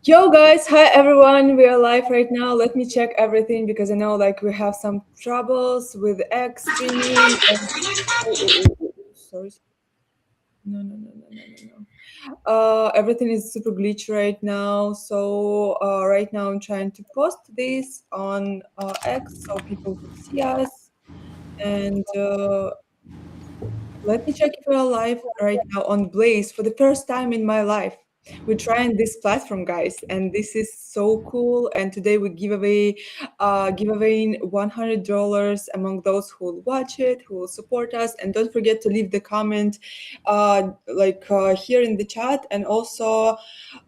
Yo guys, hi everyone. We are live right now. Let me check everything because I know like we have some troubles with X streaming. Sorry. No. Everything is super glitchy right now. So right now I'm trying to post this on X so people will see us. And let me check if we're live right now on Blaze for the first time in my life. We're trying this platform, guys, and this is so cool. And today we give away $100 among those who will watch it, who will support us. And don't forget to leave the comment, here in the chat, and also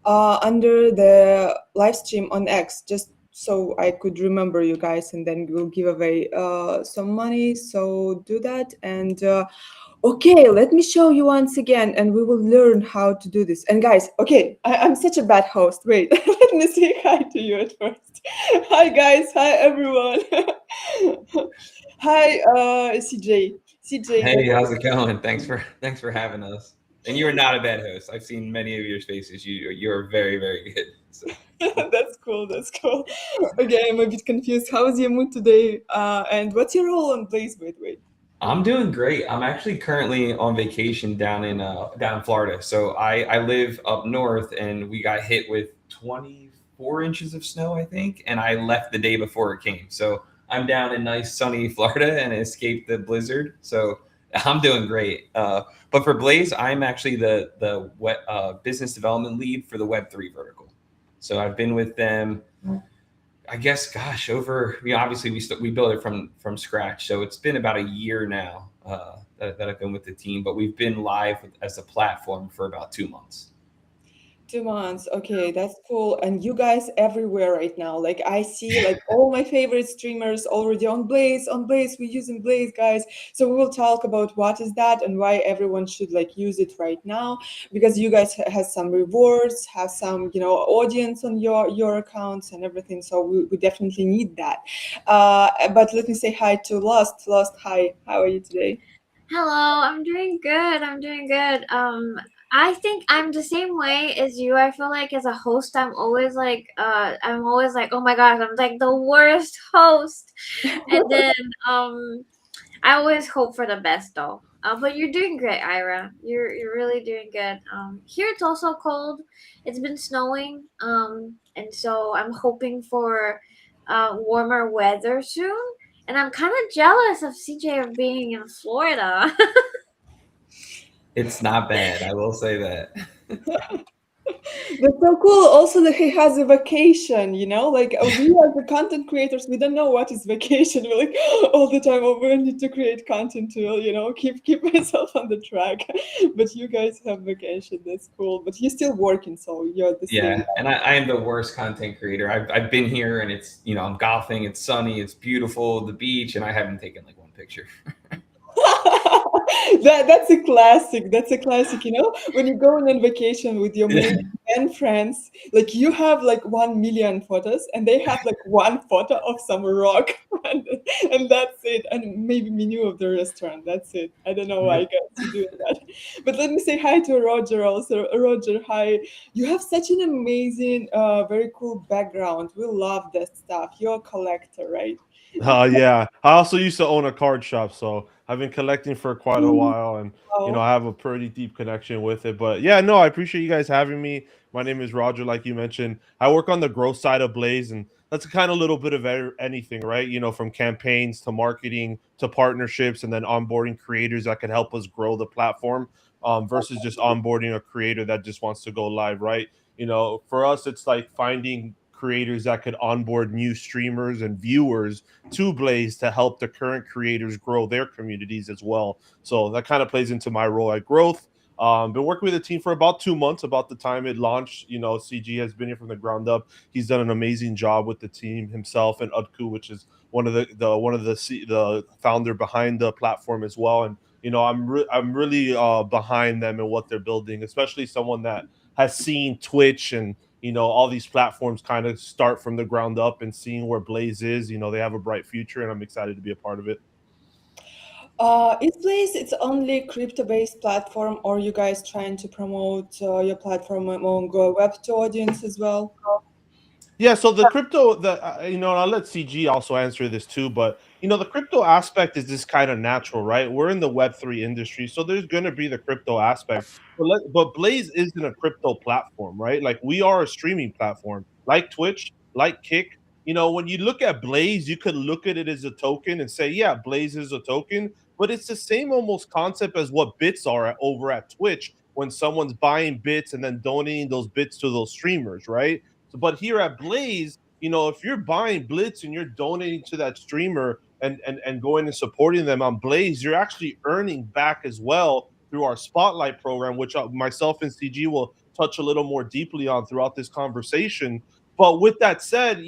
under the live stream on X, just so I could remember you guys, and then we'll give away some money. So do that and. Okay, let me show you once again, and we will learn how to do this. And guys, okay, I'm such a bad host. Wait, let me say hi to you at first. Hi, guys. Hi, everyone. Hi, CJ. CJ, Hey, how's it going? Thanks for having us. And you are not a bad host. I've seen many of your spaces. You're very, very good. So that's cool. That's cool. Okay, I'm a bit confused. How is your mood today? And what's your role on Blaze? Wait. I'm doing great. I'm actually currently on vacation down in Florida. So I live up north, and we got hit with 24 inches of snow, I think, and I left the day before it came. So I'm down in nice sunny Florida and escaped the blizzard. So I'm doing great. But for Blaze, I'm actually the business development lead for the Web3 vertical. So I've been with them, I guess, gosh, obviously we built it from scratch, so it's been about a year now that I've been with the team, but we've been live as a platform for about 2 months. 2 months. Okay, that's cool. And you guys everywhere right now. Like I see like all my favorite streamers already on Blaze. On Blaze, we're using Blaze, guys. So we will talk about what is that and why everyone should like use it right now. Because you guys has some rewards, have some, audience on your accounts and everything. So we definitely need that. But let me say hi to Lost. Lost, hi. How are you today? Hello, I'm doing good. I'm doing good. I think I'm the same way as you. I feel like as a host, I'm always like, oh my gosh, I'm like the worst host. And then, I always hope for the best though. But you're doing great, Ira. You're really doing good. Here it's also cold. It's been snowing. And so I'm hoping for, warmer weather soon. And I'm kind of jealous of CJ of being in Florida. It's not bad, I will say that. That's so cool. Also, that he has a vacation, like we as the content creators, we don't know what is vacation. We're like all the time, oh, we need to create content to, keep myself on the track. But you guys have vacation. That's cool. But you're still working, so you're the same. Yeah, and I am the worst content creator. I've been here, and I'm golfing, it's sunny, it's beautiful, the beach, and I haven't taken like one picture. That's a classic. That's a classic. When you go on vacation with your maybe 10 friends, like you have like 1 million photos, and they have like one photo of some rock, and that's it. And maybe menu of the restaurant. That's it. I don't know why guys you do that. But let me say hi to Roger also. Roger, hi. You have such an amazing, very cool background. We love that stuff. You're a collector, right? Yeah. I also used to own a card shop, so I've been collecting for quite a while, and Wow. I have a pretty deep connection with it. But yeah, no, I appreciate you guys having me. My name is Roger, like you mentioned. I work on the growth side of Blaze, and that's a kind of little bit of anything, right? From campaigns to marketing to partnerships, and then onboarding creators that can help us grow the platform. Versus just onboarding a creator that just wants to go live, right? For us, it's like finding creators that could onboard new streamers and viewers to Blaze to help the current creators grow their communities as well. So that kind of plays into my role at Growth. Been working with the team for about 2 months, about the time it launched. CG has been here from the ground up. He's done an amazing job with the team himself and Utku, which is one of the founder behind the platform as well. And I'm really behind them and what they're building, especially someone that has seen Twitch and all these platforms kind of start from the ground up and seeing where Blaze is. They have a bright future, and I'm excited to be a part of it. Is Blaze its only crypto-based platform, or you guys trying to promote your platform among Web2 audience as well? Yeah, so the crypto, I'll let CG also answer this too, but the crypto aspect is just kind of natural, right? We're in the Web3 industry, so there's going to be the crypto aspect. But Blaze isn't a crypto platform, right? Like we are a streaming platform, like Twitch, like Kick. When you look at Blaze, you could look at it as a token and say, yeah, Blaze is a token, but it's the same almost concept as what bits are over at Twitch when someone's buying bits and then donating those bits to those streamers, right? So, but here at Blaze, if you're buying Blitz and you're donating to that streamer and going and supporting them on Blaze, you're actually earning back as well through our Spotlight program, which myself and CG will touch a little more deeply on throughout this conversation. But with that said,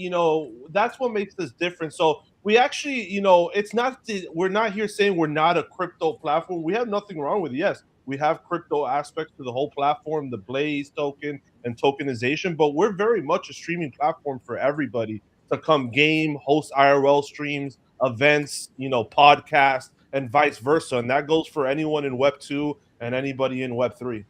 that's what makes this different. So we actually, it's not we're not here saying we're not a crypto platform. We have nothing wrong with it. Yes, we have crypto aspects to the whole platform, the Blaze token and tokenization, but we're very much a streaming platform for everybody to come game, host IRL streams, events, podcasts, and vice versa. And that goes for anyone in Web 2 and anybody in Web 3.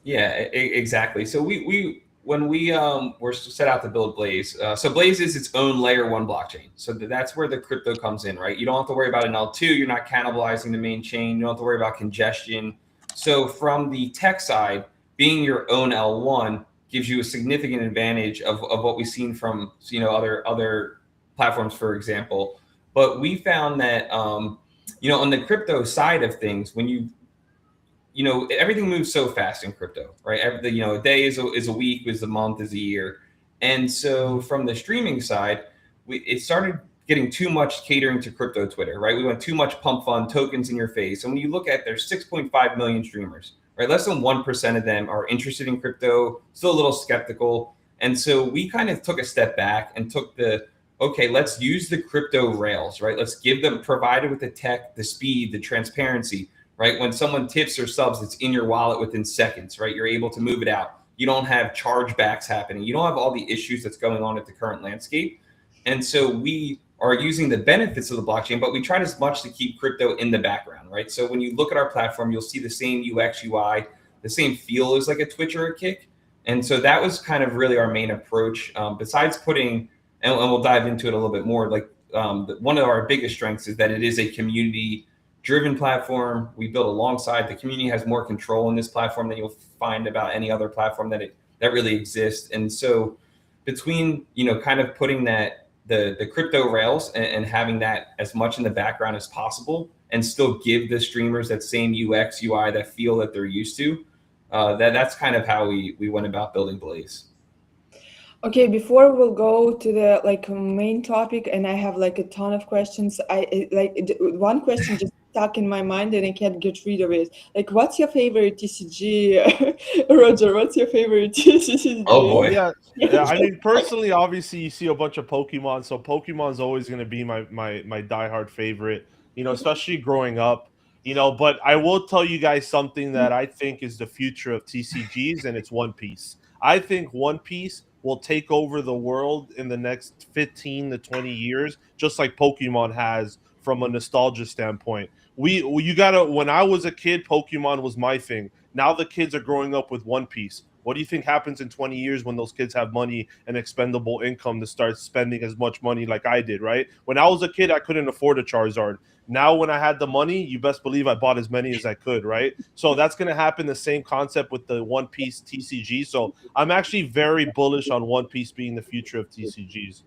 Yeah, exactly. So we when we were set out to build Blaze, so Blaze is its own layer one blockchain. So that's where the crypto comes in, right? You don't have to worry about an L2. You're not cannibalizing the main chain. You don't have to worry about congestion. So from the tech side, being your own L1 gives you a significant advantage of what we've seen from other platforms, for example. But we found that on the crypto side of things, when everything moves so fast in crypto, right? A day is a week, is a month, is a year. And so from the streaming side, it started getting too much catering to crypto Twitter, right? We went too much pump fund tokens in your face. And when you look at there's 6.5 million streamers, right? Less than 1% of them are interested in crypto, still a little skeptical. And so we kind of took a step back and took okay, let's use the crypto rails, right? Let's give them, provided with the tech, the speed, the transparency, right? When someone tips or subs, it's in your wallet within seconds, right? You're able to move it out. You don't have chargebacks happening. You don't have all the issues that's going on at the current landscape. And so we are using the benefits of the blockchain, but we tried as much to keep crypto in the background, right? So when you look at our platform, you'll see the same UX, UI, the same feel as like a Twitch or a Kick. And so that was kind of really our main approach. Besides putting, and we'll dive into it a little bit more, like one of our biggest strengths is that it is a community driven platform. We built alongside. The community has more control in this platform than you'll find about any other platform that really exists. And so between, kind of putting that the crypto rails and having that as much in the background as possible and still give the streamers that same UX, UI, that feel that they're used to, that's kind of how we went about building Blaze. Okay, before we'll go to the main topic, and I have a ton of questions. One question just stuck in my mind and I can't get rid of it. What's your favorite TCG, Roger? What's your favorite TCG? Oh boy. Yeah. I mean, personally, obviously, you see a bunch of Pokemon, so Pokemon's always going to be my diehard favorite. Especially growing up. But I will tell you guys something that I think is the future of TCGs, and it's One Piece. I think One Piece will take over the world in the next 15 to 20 years, just like Pokemon has from a nostalgia standpoint. When I was a kid, Pokemon was my thing. Now the kids are growing up with One Piece. What do you think happens in 20 years when those kids have money and expendable income to start spending as much money like I did, right? When I was a kid, I couldn't afford a Charizard. Now, when I had the money, you best believe I bought as many as I could, right? So that's going to happen, the same concept with the One Piece TCG. So I'm actually very bullish on One Piece being the future of TCGs.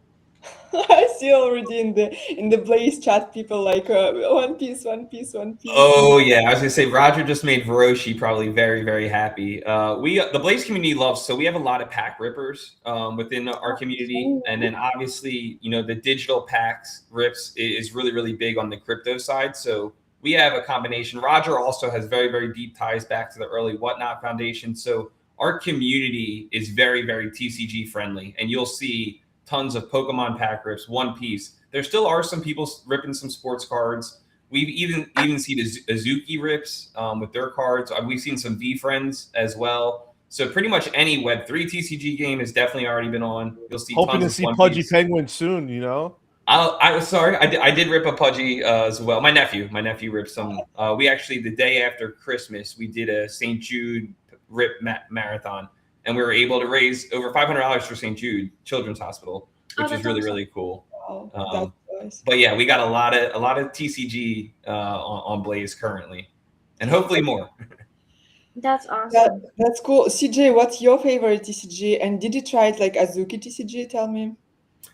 I see already in the Blaze chat people One Piece, One Piece, One Piece. Oh yeah, I was gonna say Roger just made Hiroshi probably very, very happy. The Blaze community loves, so we have a lot of pack rippers within our community, and then obviously the digital packs rips is really, really big on the crypto side. So we have a combination. Roger also has very, very deep ties back to the early Whatnot Foundation. So our community is very, very TCG friendly, and you'll see tons of Pokemon pack rips, One Piece. There still are some people ripping some sports cards. We've even seen Azuki rips with their cards. We've seen some VFriends as well. So pretty much any Web3 TCG game has definitely already been on. You'll see hoping tons to see of Pudgy Penguin soon, I was sorry. I did rip a Pudgy as well. My nephew ripped some. We actually, the day after Christmas, we did a St. Jude rip marathon, and we were able to raise over $500 for St. Jude Children's Hospital, which is that's really awesome. really cool. Wow, that's nice. But yeah, we got a lot of TCG on Blaze currently, and hopefully more. That's awesome. That's cool. CJ, what's your favorite TCG? And did you try it like Azuki TCG? Tell me.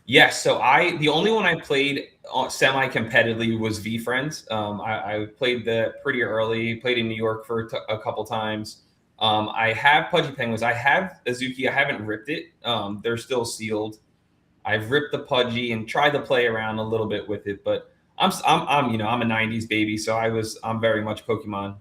Yes, so the only one I played semi competitively was VFriends. I played the pretty early. Played in New York for a couple times. I have Pudgy Penguins. I have Azuki. I haven't ripped it. They're still sealed. I've ripped the Pudgy and tried to play around a little bit with it, but I'm I'm a '90s baby, so I'm very much Pokemon.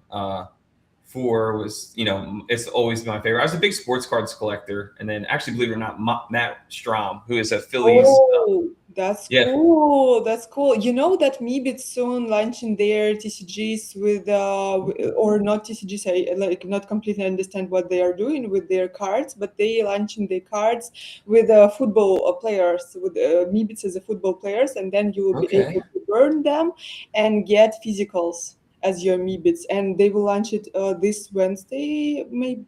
4 was, it's always been my favorite. I was a big sports cards collector, and then actually, believe it or not, Matt Strom, who is a Phillies. Oh, that's Yeah. cool. That's cool. You know that Meebit soon launching their TCGs with or not TCGs. I like not completely understand what they are doing with their cards, but they launching their cards with football players, with Meebits as a football players, and then you will be Okay. able to burn them and get physicals as your Meebits, and they will launch it this Wednesday, maybe.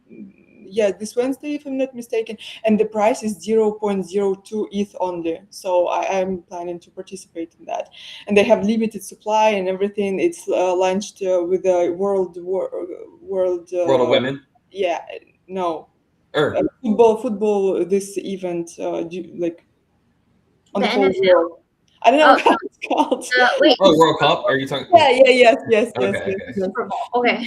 Yeah, this Wednesday, if I'm not mistaken, and the price is 0.02 ETH only. So I am planning to participate in that. And they have limited supply and everything. It's launched with the World World of Women. Yeah, no, Or football. This event, like on The the whole NFL? world. I don't know Oh, how it's called. wait, World Cup? Are you talking? Yeah, yes. Okay. Super Bowl. Okay.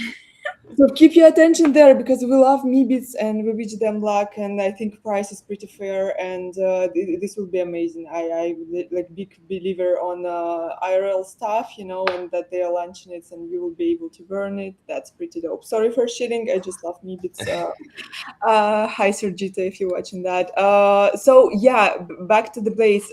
So keep your attention there because we love Meebits and we wish them luck, and I think price is pretty fair, and this will be amazing. I like big believer on IRL stuff, and that they are launching it and you will be able to burn it. That's pretty dope. Sorry for shitting. I just love Meebits. Hi Sergita, if you're watching that. So yeah, back to the Blaze.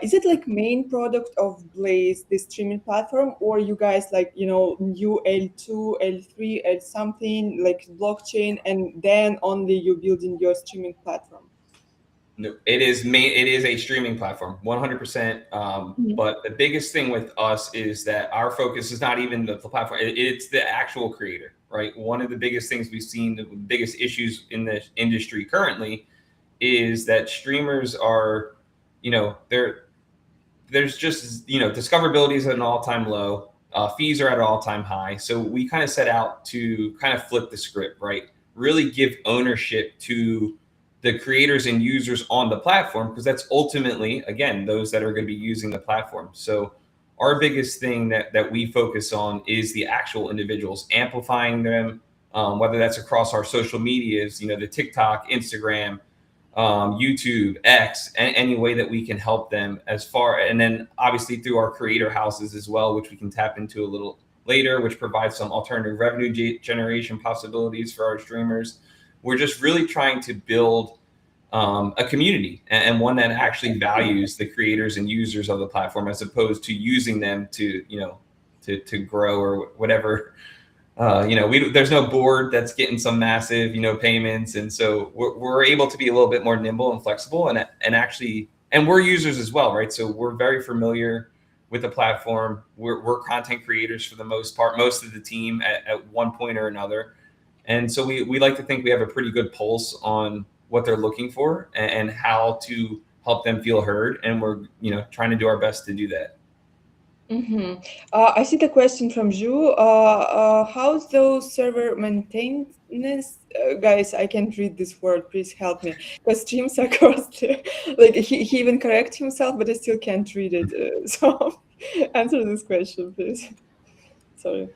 Is it like main product of Blaze, the streaming platform, or you guys like new L2, L3, L something like blockchain, and then only you building your streaming platform? No, it is a streaming platform, 100%. But the biggest thing with us is that our focus is not even the platform; it's the actual creator, right? One of the biggest things we've seen, the biggest issues in the industry currently, is that streamers are, there's just discoverability is at an all-time low. Fees are at an all-time high. So we kind of set out to kind of flip the script, right? Really give ownership to the creators and users on the platform, because that's ultimately, again, those that are going to be using the platform. So our biggest thing that we focus on is the actual individuals, amplifying them, whether that's across our social medias, the TikTok, Instagram, YouTube, X, any way that we can help them and then obviously through our creator houses as well, which we can tap into a little later, which provides some alternative revenue generation possibilities for our streamers. We're just really trying to build a community and one that actually values the creators and users of the platform, as opposed to using them to grow or whatever. There's no board that's getting some massive, payments. And so we're able to be a little bit more nimble and flexible and we're users as well, right? So we're very familiar with the platform. We're content creators for the most part, most of the team at one point or another. And so we like to think we have a pretty good pulse on what they're looking for and how to help them feel heard. And we're, trying to do our best to do that. Mm-hmm. I see the question from Ju. How's those server maintenance? Guys, I can't read this word. Please help me. Because streams are costly. Like he even correct himself, but I still can't read it. So answer this question, please. Sorry.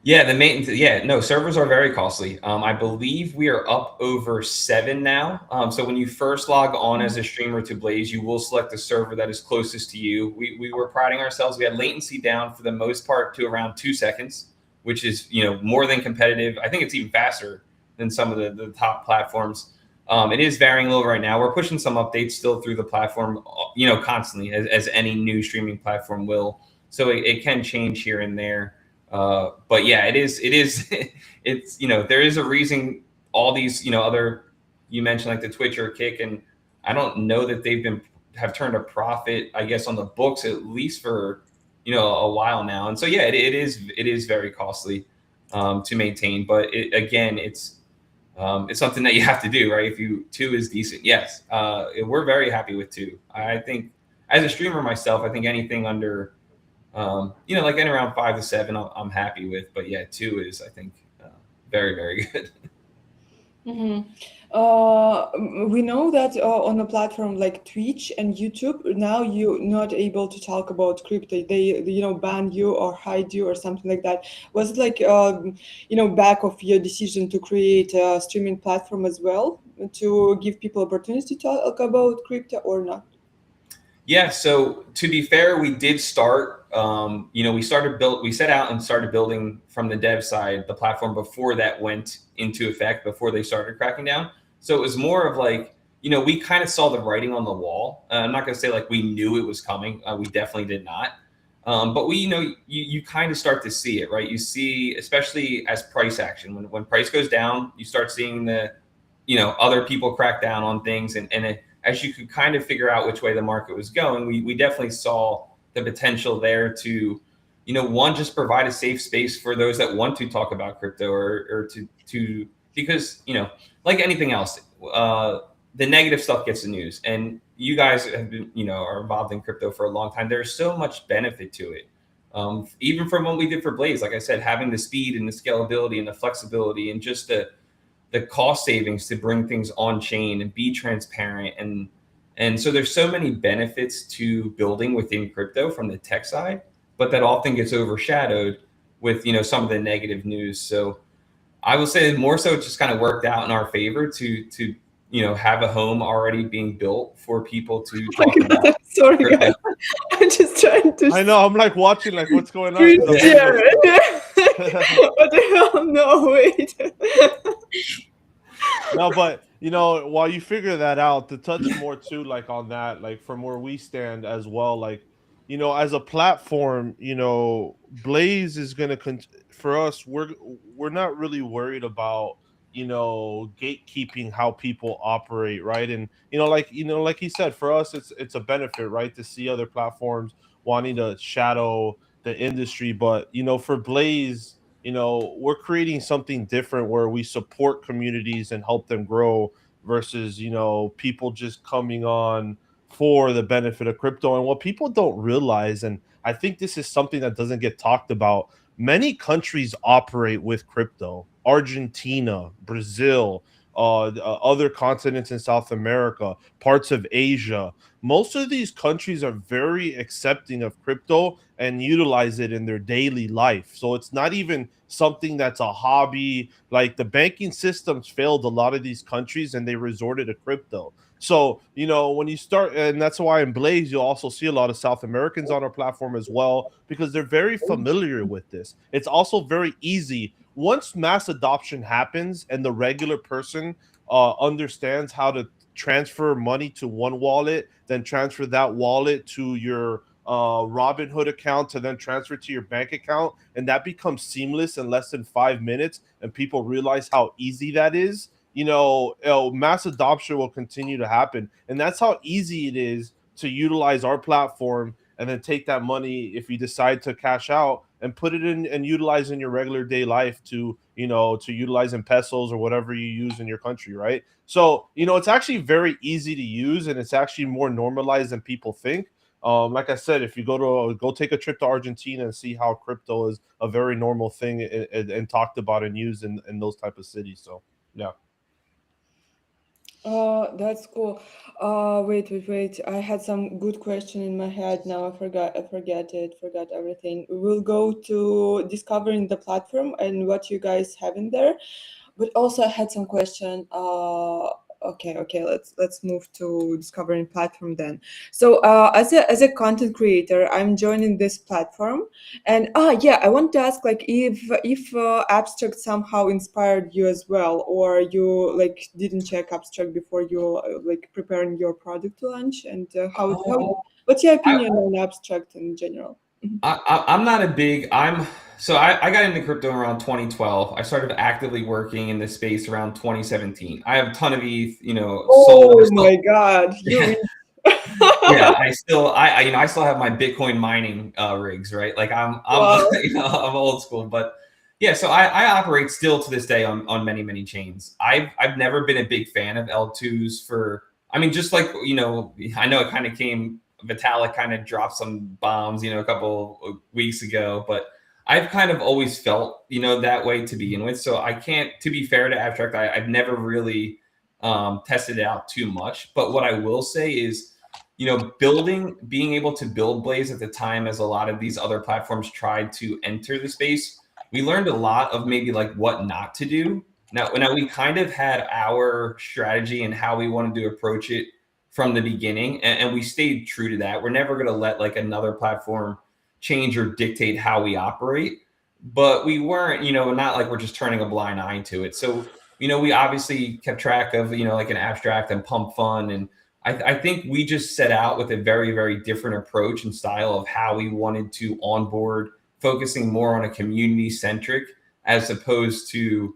Yeah, the maintenance. Yeah, no, servers are very costly. I believe we are up over 7 now. So when you first log on as a streamer to Blaze, you will select the server that is closest to you. We were priding ourselves. We had latency down for the most part to around 2 seconds, which is more than competitive. I think it's even faster than some of the top platforms. It is varying a little right now. We're pushing some updates still through the platform, constantly, as any new streaming platform will. So it can change here and there. But yeah, it is, it's, there is a reason all these, other, you mentioned like the Twitch or Kick, and I don't know that they've been have turned a profit, I guess, on the books at least for a while now. And so yeah, it is very costly to maintain, but again, it's something that you have to do, right? If two is decent, yes, we're very happy with two. I think as a streamer myself, I think anything under like in around 5 to 7, I'm happy with. But yeah, two is, I think, very, very good. We know that on a platform like Twitch and YouTube, now you're not able to talk about crypto. They, ban you or hide you or something like that. Was it like, back of your decision to create a streaming platform as well to give people opportunity to talk about crypto or not? Yeah. So to be fair, we did start. We set out and started building from the dev side the platform before that went into effect, before they started cracking down. So it was more of like, we kind of saw the writing on the wall. I'm not going to say like we knew it was coming. We definitely did not. But you kind of start to see it, right? You see, especially as price action, when price goes down, you start seeing the, other people crack down on things. And as you could kind of figure out which way the market was going, we definitely saw the potential there to, one, just provide a safe space for those that want to talk about crypto or to because, like anything else, the negative stuff gets the news. And you guys have been, are involved in crypto for a long time. There's so much benefit to it. Even from what we did for Blaze, like I said, having the speed and the scalability and the flexibility and just the cost savings to bring things on chain and be transparent. And so there's so many benefits to building within crypto from the tech side, but that often gets overshadowed with, some of the negative news. So I would say more so it just kind of worked out in our favor to have a home already being built for people to talk about. Sorry, guys. I'm just trying to. I know. I'm like watching, like, what's going on? Yeah. What the hell? No, wait. No, but while you figure that out, to touch more too, like on that, like from where we stand as well, like, as a platform, Blaze is gonna for us, we're not really worried about gatekeeping how people operate, right? And like he said, for us it's a benefit, right, to see other platforms wanting to shadow the industry. But for Blaze, we're creating something different where we support communities and help them grow versus people just coming on for the benefit of crypto. And what people don't realize, and I think this is something that doesn't get talked about, many countries operate with crypto. Argentina, Brazil, other continents in South America, parts of Asia. Most of these countries are very accepting of crypto and utilize it in their daily life. So it's not even something that's a hobby. Like the banking systems failed a lot of these countries and they resorted to crypto. So, when you start, and that's why in Blaze, you'll also see a lot of South Americans on our platform as well, because they're very familiar with this. It's also very easy. Once mass adoption happens and the regular person understands how to transfer money to one wallet, then transfer that wallet to your Robinhood account to then transfer to your bank account, and that becomes seamless in less than 5 minutes, and people realize how easy that is, mass adoption will continue to happen. And that's how easy it is to utilize our platform and then take that money, if you decide to cash out, and put it in and utilize in your regular day life to utilize in pesos or whatever you use in your country, right? So, it's actually very easy to use, and it's actually more normalized than people think. Like I said, if you go take a trip to Argentina and see how crypto is a very normal thing and talked about and used in those type of cities. So, yeah. That's cool. Wait. I had some good question in my head. Now I forgot everything. We'll go to discovering the platform and what you guys have in there. But also I had some question. Okay. Let's move to discovering platform then. So as a content creator, I'm joining this platform, and I want to ask, like, if Abstract somehow inspired you as well, or you like didn't check Abstract before you like preparing your product to launch, and how what's your opinion on Abstract in general? I'm not a big. I got into crypto around 2012. I started actively working in this space around 2017. I have a ton of ETH, Oh my God! Yeah, I still have my Bitcoin mining rigs, right? Like Wow. I'm old school, but yeah. So I operate still to this day on many chains. I've never been a big fan of L2s for. I mean, just like I know it kind of came. Vitalik kind of dropped some bombs, a couple of weeks ago, but I've kind of always felt that way to begin with. So I can't. To be fair to Abstract, I've never really tested it out too much. But what I will say is being able to build Blaze at the time as a lot of these other platforms tried to enter the space, we learned a lot of maybe like what not to do. Now we kind of had our strategy and how we wanted to approach it from the beginning, and we stayed true to that. We're never going to let like another platform change or dictate how we operate, but we weren't, not like we're just turning a blind eye to it. So, we obviously kept track of, like an Abstract and Pump Fund, and I think we just set out with a very, very different approach and style of how we wanted to onboard, focusing more on a community centric as opposed to,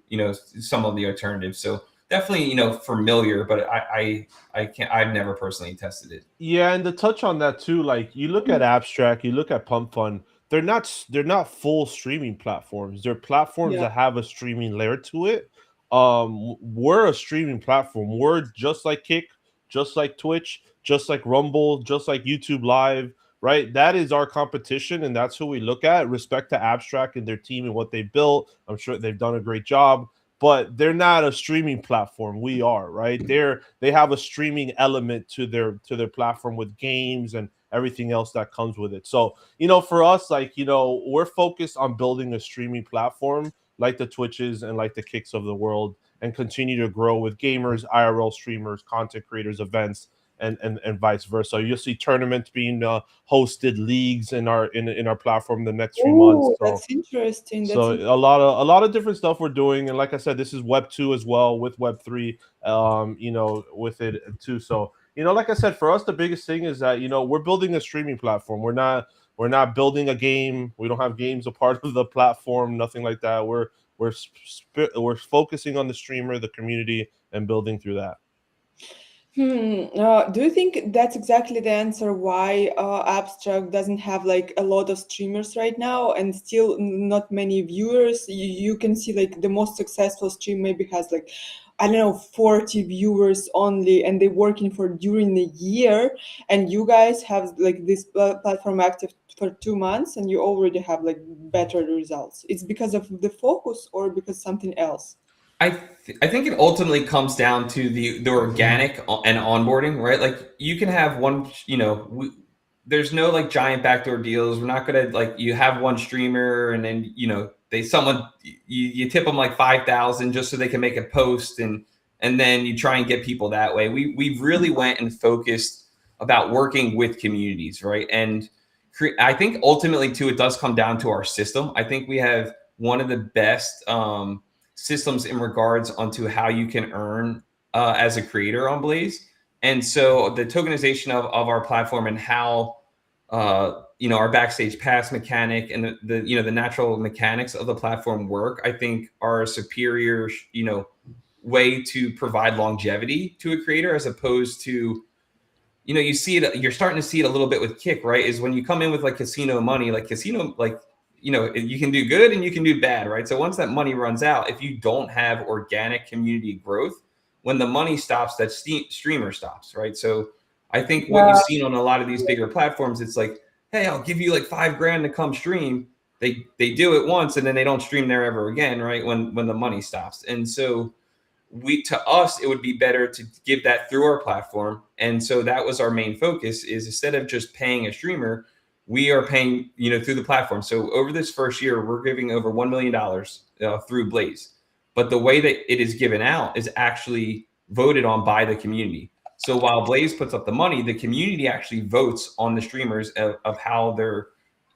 some of the alternatives. So definitely, familiar, but I've never personally tested it. Yeah, and to touch on that too, like you look at Abstract, you look at Pump Fund, they're not full streaming platforms. They're platforms Yeah. that have a streaming layer to it. We're a streaming platform. We're just like Kick, just like Twitch, just like Rumble, just like YouTube Live, right? That is our competition, and that's who we look at. Respect to Abstract and their team and what they built. I'm sure they've done a great job, but they're not a streaming platform. We are, right? They have a streaming element to their platform with games and everything else that comes with it. So, for us, like, we're focused on building a streaming platform like the Twitches and like the Kicks of the world, and continue to grow with gamers, IRL streamers, content creators, events, and vice versa. You'll see tournaments being hosted, leagues in our platform the next few months. Oh, So that's interesting. so a lot of different stuff we're doing, and like I said, this is Web 2 as well with Web 3, with it too. So like I said, for us the biggest thing is that we're building a streaming platform. We're not building a game. We don't have games a part of the platform, nothing like that. We're focusing on the streamer, the community, and building through that. Do you think that's exactly the answer why Abstract doesn't have like a lot of streamers right now and still not many viewers? You can see like the most successful stream maybe has like, I don't know, 40 viewers only, and they're working for during the year, and you guys have like this platform active for 2 months and you already have like better results. It's because of the focus or because something else? I think it ultimately comes down to the organic and onboarding, right? Like you can have one, there's no like giant backdoor deals. We're not gonna like you have one streamer and then you tip them like 5,000 just so they can make a post, and then you try and get people that way. We really went and focused about working with communities, right? And I think ultimately too, it does come down to our system. I think we have one of the best systems in regards onto how you can earn as a creator on Blaze. And so the tokenization of our platform and how our backstage pass mechanic and the natural mechanics of the platform work, I think are a superior way to provide longevity to a creator, as opposed to you're starting to see it a little bit with Kick, right? Is when you come in with like casino money, like casino, like you can do good and you can do bad, right? So once that money runs out, if you don't have organic community growth, when the money stops, that streamer stops, right? So I think what you've seen on a lot of these bigger platforms, it's like, hey, I'll give you like $5,000 to come stream. They do it once and then they don't stream there ever again, right? When the money stops. And so to us, it would be better to give that through our platform. And so that was our main focus, is instead of just paying a streamer, we are paying, through the platform. So over this first year, we're giving over $1 million through Blaze. But the way that it is given out is actually voted on by the community. So while Blaze puts up the money, the community actually votes on the streamers of how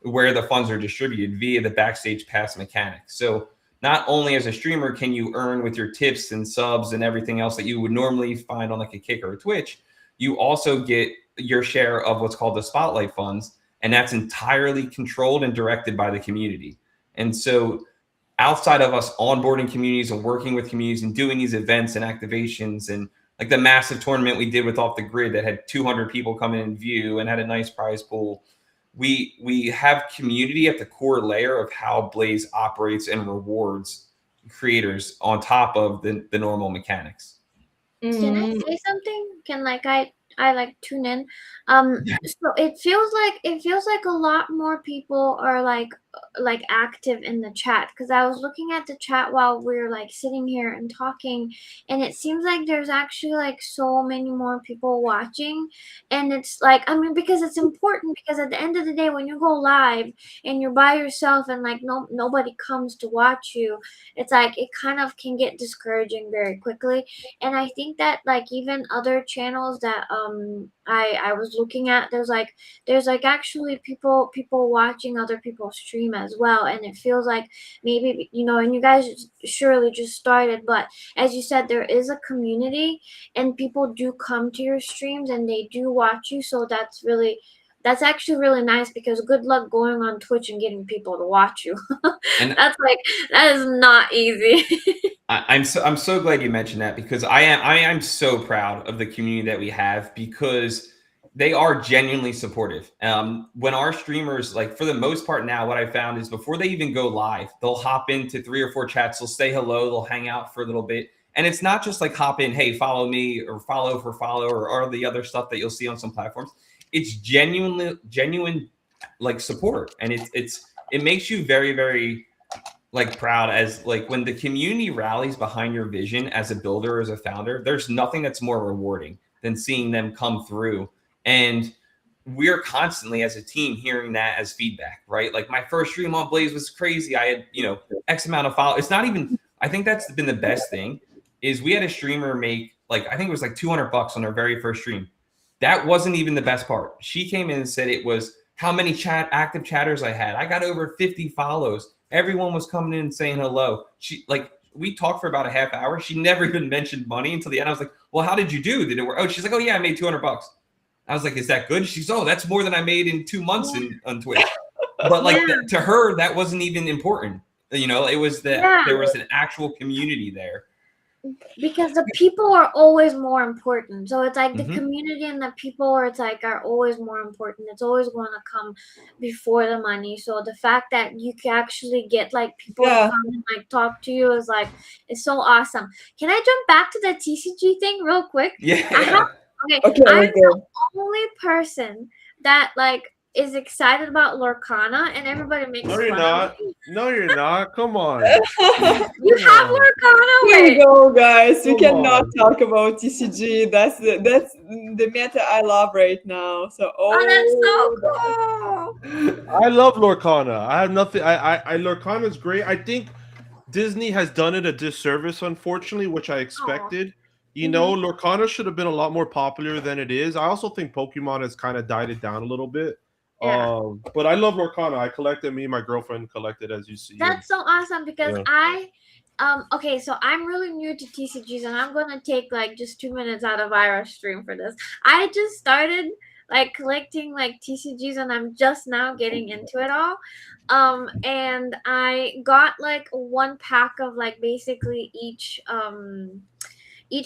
where the funds are distributed via the backstage pass mechanic. So not only as a streamer can you earn with your tips and subs and everything else that you would normally find on like a Kick or a Twitch, you also get your share of what's called the spotlight funds. And that's entirely controlled and directed by the community. And so outside of us onboarding communities and working with communities and doing these events and activations and like the massive tournament we did with Off the Grid that had 200 people come in and view and had a nice prize pool. We have community at the core layer of how Blaze operates and rewards creators on top of the normal mechanics. Can I say something? Can I like tune in? So it feels like a lot more people are like active in the chat, because I was looking at the chat while we were like sitting here and talking, and it seems like there's actually like so many more people watching. And it's like, I mean, because it's important, because at the end of the day, when you go live and you're by yourself and like nobody comes to watch you, it's like it kind of can get discouraging very quickly. And I think that like even other channels that I was looking at, there's like actually people watching other people stream as well. And it feels like maybe, you know, and you guys surely just started, but as you said, there is a community and people do come to your streams and they do watch you. So that's actually really nice, because good luck going on Twitch and getting people to watch you. And that is not easy. I'm so glad you mentioned that, because I am so proud of the community that we have, because they are genuinely supportive. When our streamers, like for the most part now, what I found is before they even go live, they'll hop into 3 or 4 chats, they'll say hello, they'll hang out for a little bit. And it's not just like hop in, hey, follow me, or follow for follow, or the other stuff that you'll see on some platforms. It's genuine like support. And it makes you very, very like proud, as like when the community rallies behind your vision as a builder, as a founder, there's nothing that's more rewarding than seeing them come through. And we're constantly as a team hearing that as feedback, right? Like my first stream on Blaze was crazy. I had, you know, X amount of followers. It's not even, I think that's been the best thing, is we had a streamer make like, I think it was like $200 on her very first stream. That wasn't even the best part. She came in and said it was how many active chatters I had. I got over 50 follows. Everyone was coming in and saying hello. She like, we talked for about a half hour. She never even mentioned money until the end. I was like, well, how did you do? Did it work? Oh, she's like, oh yeah, I made $200. I was like, is that good? She's, oh, that's more than I made in 2 months on Twitch. But like to her, that wasn't even important. You know, it was that there was an actual community there. Because the people are always more important. So it's like the community and the people are always more important. It's always going to come before the money. So the fact that you can actually get like people to come and like talk to you is so awesome. Can I jump back to the TCG thing real quick? Yeah. Okay, I'm the only person that like is excited about Lorcana, and everybody makes fun of me. No, you're not. Come on. You have Lorcana. Here we go, guys. We cannot talk about TCG. That's the meta I love right now. So that's so cool. I love Lorcana. I have nothing. I Lorcana's great. I think Disney has done it a disservice, unfortunately, which I expected. You know, Lorcana should have been a lot more popular than it is. I also think Pokemon has kind of died it down a little bit. Yeah. But I love Lorcana. I collected, me and my girlfriend collected, as you see. That's so awesome, because okay, so I'm really new to TCGs, and I'm gonna take like just 2 minutes out of Ira's stream for this. I just started like collecting like TCGs, and I'm just now getting into it all. And I got like 1 pack of like basically each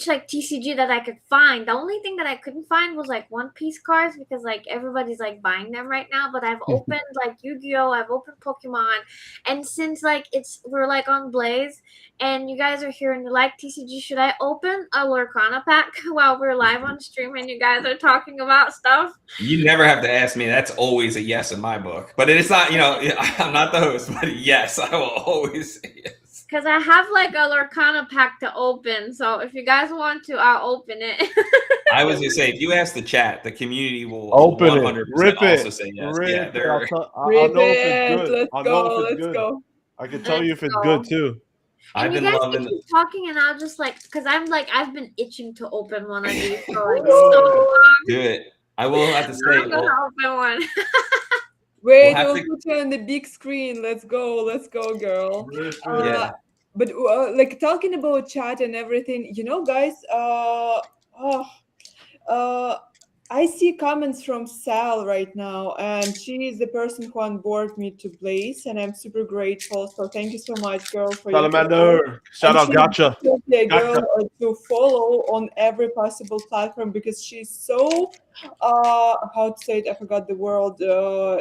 like TCG that I could find. The only thing that I couldn't find was like One Piece cards, because like everybody's like buying them right now. But I've opened like Yu-Gi-Oh, I've opened Pokemon, and since like we're like on Blaze and you guys are here and you like TCG, should I open a Lorcana pack while we're live on stream and you guys are talking about stuff? You never have to ask me. That's always a yes in my book. But it's not, you know, I'm not the host, but yes, I will always say yes. Because I have like a Lorcana pack to open, so if you guys want to, I'll open it. I was gonna say, if you ask the chat, the community will open 100% it. Rip also it. say yes. Rip Yeah, I'll know if it's good. I'll know if it's good. I can tell you if it's good too. And you guys can keep talking, and I'll just like, because I've been itching to open one of these for like so long. Do it. I will have to say. I'm gonna open one. Wait, we'll put you on the big screen. Let's go, girl. Yeah. But like talking about chat and everything, you know, guys. I see comments from Sal right now, and she is the person who onboarded me to Blaze, and I'm super grateful. So thank you so much, girl, for your support. Salamander, shout And out, she's gotcha, definitely a girl gotcha. to follow on every possible platform because she's so, how to say it? I forgot the word.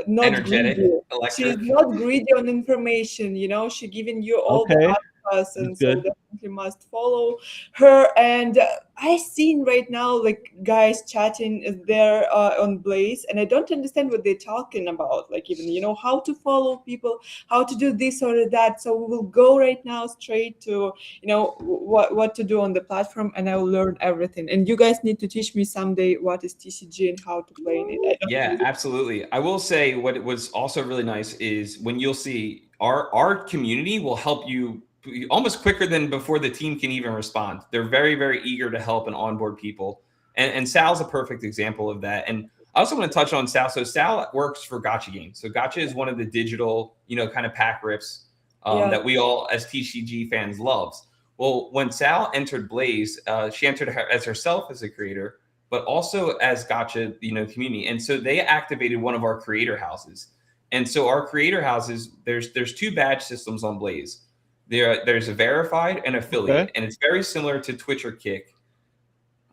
Not Energetic, greedy. She's electric. not greedy on information. You know, she giving you all the Okay, answers, that's and so good. definitely must follow her. And I seen right now like guys chatting there on Blaze, and I don't understand what they're talking about. Like even how to follow people, how to do this or that. So we will go right now straight to what to do on the platform, and I will learn everything. And you guys need to teach me someday what is TCG and how to play in it. I don't Yeah, use it. absolutely. I will say what was also really nice is when you'll see our community will help you almost quicker than before the team can even respond. They're very, very eager to help and onboard people. And Sal's a perfect example of that. And I also want to touch on Sal. So Sal works for Gotcha Games. So Gotcha is one of the digital, kind of pack rips Yeah. that we all as TCG fans loves. Well, when Sal entered Blaze, she entered as herself as a creator, but also as Gotcha, community. And so they activated one of our creator houses. And so our creator houses, there's two badge systems on Blaze. There's a verified and Okay, affiliate, and it's very similar to Twitch or Kick.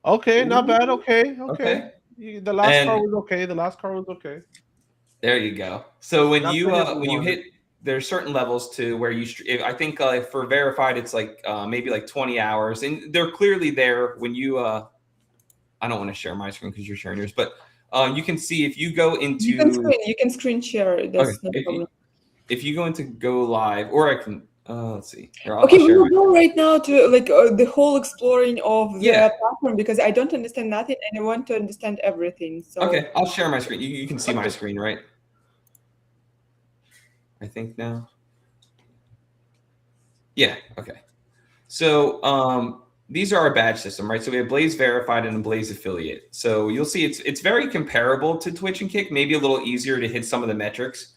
okay, not bad. Ooh, Okay, okay. okay. The last car And was okay. The last car was okay. there you go. So Not the hit we when you wanted. hit, there's certain levels to where I think for verified it's like maybe like 20 hours, and they're clearly there when you I don't want to share my screen because you're sharing yours, but you can see if you go into You can screen share. okay, That's no problem. if you go into go live, or I can let's see here, I'll Okay, we share will my go right now to like the whole exploring of yeah. the platform because I don't understand nothing and I want to understand everything. So Okay, I'll share my screen. You can see my okay. screen, right? I think now. Yeah. Okay. So these are our badge system, right? So we have Blaze Verified and Blaze Affiliate. So you'll see it's very comparable to Twitch and Kick, maybe a little easier to hit some of the metrics.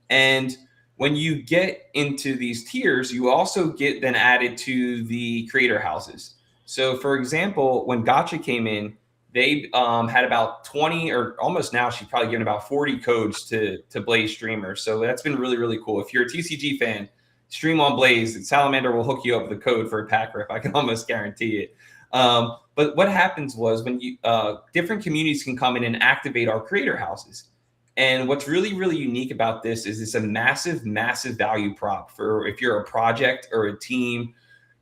And when you get into these tiers, you also get then added to the creator houses. So for example, when Gotcha came in, they had about 20 or almost now she's probably given about 40 codes to Blaze streamers. So that's been really, really cool. If you're a TCG fan, stream on Blaze, Salamander will hook you up with a code for a pack rip. I can almost guarantee it. But what happens was when you different communities can come in and activate our creator houses. And what's really, really unique about this is it's a massive, massive value prop for if you're a project or a team.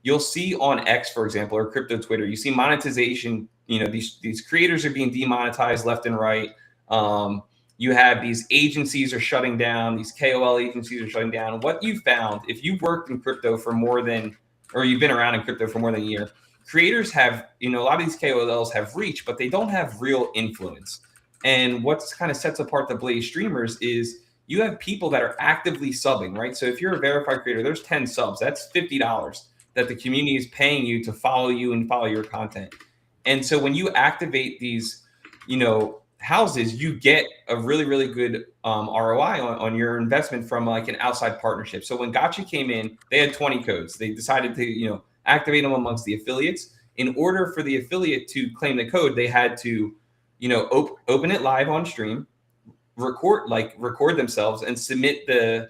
You'll see on X, for example, or crypto Twitter, you see monetization. These creators are being demonetized left and right. You have these agencies are shutting down. These KOL agencies are shutting down. What you found, if you've worked in crypto for more than, or you've been around in crypto for more than a year, creators have, a lot of these KOLs have reach, but they don't have real influence. And what's kind of sets apart the Blaze streamers is you have people that are actively subbing, right? So if you're a verified creator, there's 10 subs. That's $50 that the community is paying you to follow you and follow your content. And so when you activate these, houses, you get a really, really good ROI on your investment from like an outside partnership. So when Gotcha came in, they had 20 codes. They decided to, activate them amongst the affiliates. In order for the affiliate to claim the code, they had to open it live on stream, record themselves and submit the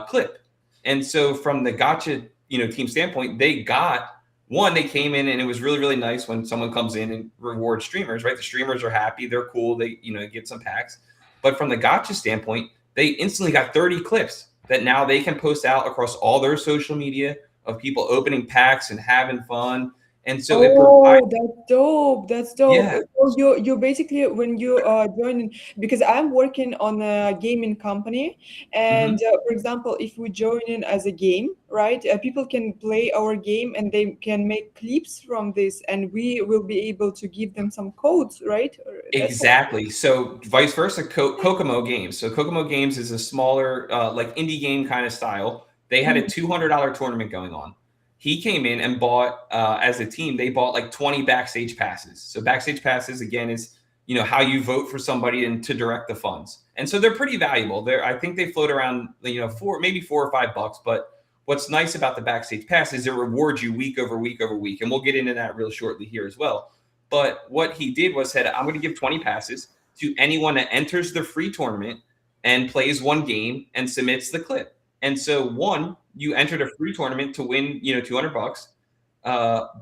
clip. And so from the Gotcha, team standpoint, they came in and it was really, really nice when someone comes in and rewards streamers, right? The streamers are happy. They're cool. They, get some packs. But from the Gotcha standpoint, they instantly got 30 clips that now they can post out across all their social media of people opening packs and having fun. And so it provides, that's dope. That's dope. yeah. So you basically when you join because I'm working on a gaming company, and Mhm. for example, if we join in as a game, right? People can play our game and they can make clips from this, and we will be able to give them some codes, right? That's what. Exactly. So vice versa, Kokomo Games. So Kokomo Games is a smaller, like indie game kind of style. They had a $200 tournament going on. He came in and bought, as a team, they bought like 20 backstage passes. So backstage passes, again, is, how you vote for somebody and to direct the funds. And so they're pretty valuable. I think they float around, maybe $4 or $5. But what's nice about the backstage pass is it rewards you week over week over week. And we'll get into that real shortly here as well. But what he did was said, I'm going to give 20 passes to anyone that enters the free tournament and plays one game and submits the clip. And so one, you entered a free tournament to win, $200.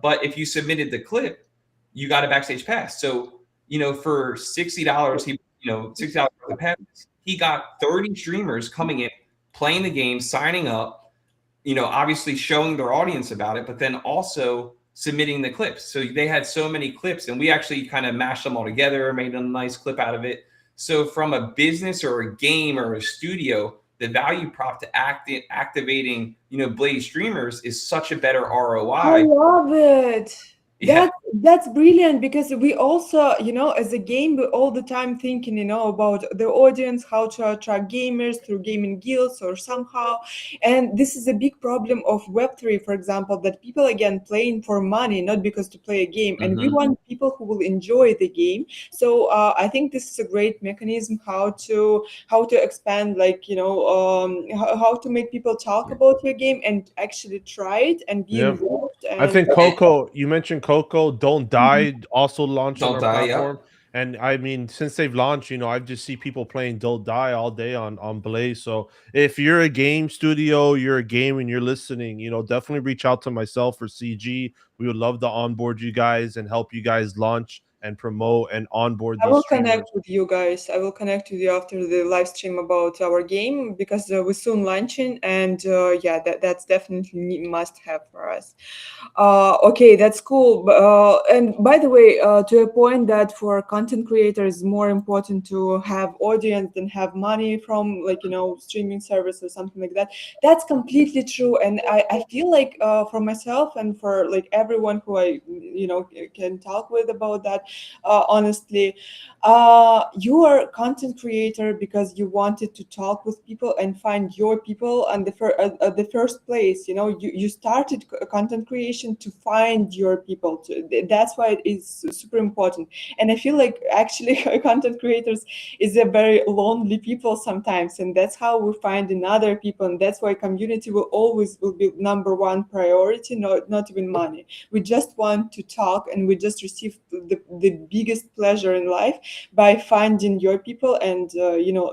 But if you submitted the clip, you got a backstage pass. So, for $60, $60 for the pass, he got 30 streamers coming in, playing the game, signing up, obviously showing their audience about it, but then also submitting the clips. So they had so many clips, and we actually kind of mashed them all together, made a nice clip out of it. So from a business or a game or a studio, the value prop to activating, Blaze streamers is such a better I ROI. love it. Yeah. That's brilliant, because we also, as a game, we're all the time thinking, about the audience, how to attract gamers through gaming guilds or somehow. And this is a big problem of Web3, for example, that people, again, playing for money, not because to play a game. And we Mhm. want people who will enjoy the game. So I think this is a great mechanism how to expand, like, how to make people talk about your game and actually try it and be Yeah. involved. I think And Coco, you mentioned Coco, Don't Die also launched on Don't our Die, yeah. platform. And I mean, since they've launched, I just see people playing Don't Die all day on Blaze. So if you're a game studio, you're a game and you're listening, definitely reach out to myself or CG. We would love to onboard you guys and help you guys launch and promote and onboard I these will streamers. connect with you guys. I will connect with you after the live stream about our game, because we're soon launching, and yeah, that's definitely must have for us. Okay, that's cool. And by the way, to a point that for content creators, it's more important to have audience than have money from, like, streaming service or something like that. That's completely true. And I feel like for myself and for like everyone who I can talk with about that, honestly, you are a content creator because you wanted to talk with people and find your people, and the first place, you started content creation to find your people. That's why it is super important. And I feel like actually content creators is a very lonely people sometimes, and that's how we find another people, and that's why community will be number one priority, not even money. We just want to talk, and we just receive the biggest pleasure in life by finding your people, and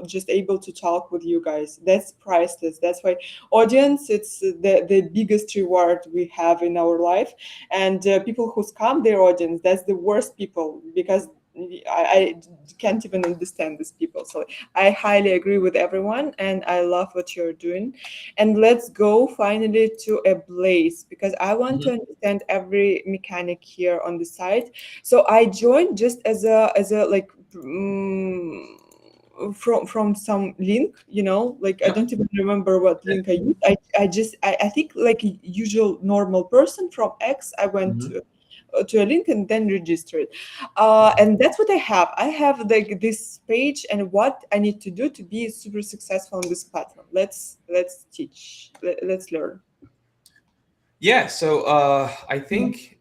just able to talk with you guys. That's priceless. That's why audience, it's the biggest reward we have in our life. And people who scam their audience, that's the worst people, because I can't even understand these people. So I highly agree with everyone, and I love what you're doing. And let's go finally to a Blaze, because I want to understand every mechanic here on the site. So I joined just as a like from some link, like I Yeah. don't even remember what link I used. I think like a usual normal person from X, I went to a link and then registered. And that's what I have. I have like this page and what I need to do to be super successful on this platform. Let's teach. Let's learn. Yeah. So I think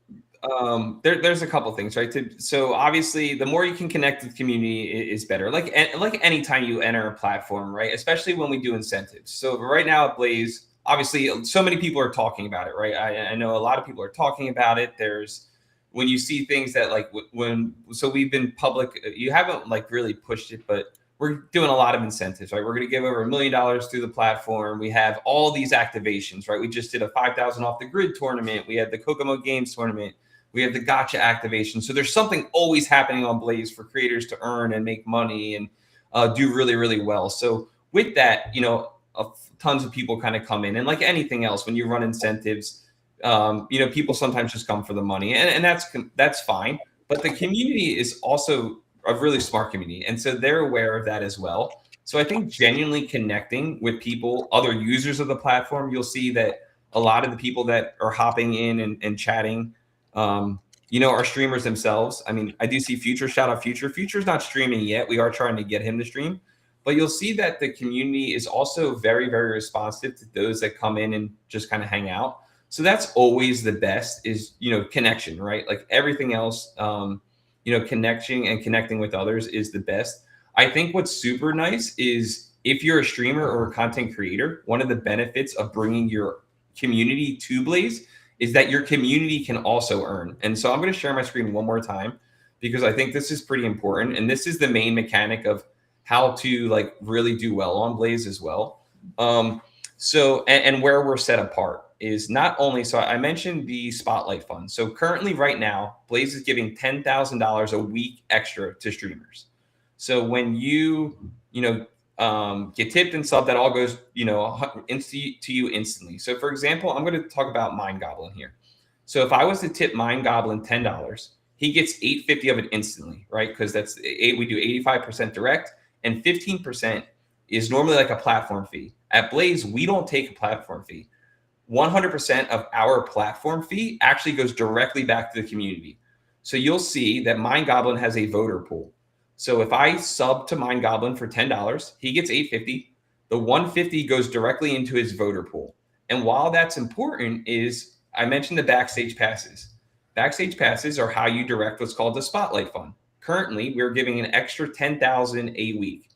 there's a couple things, right? So obviously, the more you can connect with the community is better. Like anytime you enter a platform, right? Especially when we do incentives. So right now at Blaze, obviously, so many people are talking about it, right? I know a lot of people are talking about it. There's when you see things that like so we've been public. You haven't like really pushed it, but we're doing a lot of incentives, right? We're going to give over $1 million through the platform. We have all these activations, right? We just did a 5,000 off the grid tournament. We had the Kokomo Games tournament. We have the gotcha activation. So there's something always happening on Blaze for creators to earn and make money and do really, really well. So with that, tons of people kind of come in. And like anything else, when you run incentives, people sometimes just come for the money, and that's fine. But the community is also a really smart community, and so they're aware of that as well. So I think genuinely connecting with people, other users of the platform, you'll see that a lot of the people that are hopping in and chatting, are streamers themselves. I mean, I do see Future, shout out Future. Future's not streaming yet. We are trying to get him to stream, but you'll see that the community is also very, very responsive to those that come in and just kind of hang out. So that's always the best is, connection, right? Like everything else, connection and connecting with others is the best. I think what's super nice is if you're a streamer or a content creator, one of the benefits of bringing your community to Blaze is that your community can also earn. And so I'm going to share my screen one more time because I think this is pretty important. And this is the main mechanic of how to like really do well on Blaze as well. And where we're set apart is not only, so I mentioned the Spotlight Fund. So currently right now, Blaze is giving $10,000 a week extra to streamers. So when you get tipped and sub, that all goes, to you instantly. So for example, I'm going to talk about Mind Goblin here. So if I was to tip Mind Goblin $10, he gets $8.50 of it instantly, right? Because we do 85% direct, and 15% is normally like a platform fee. At Blaze, we don't take a platform fee. 100% of our platform fee actually goes directly back to the community. So you'll see that Mind Goblin has a voter pool. So if I sub to Mind Goblin for $10, he gets $8.50. The $1.50 goes directly into his voter pool. And while that's important, is I mentioned the backstage passes. Backstage passes are how you direct what's called the Spotlight Fund. Currently, we're giving an extra $10,000 a week.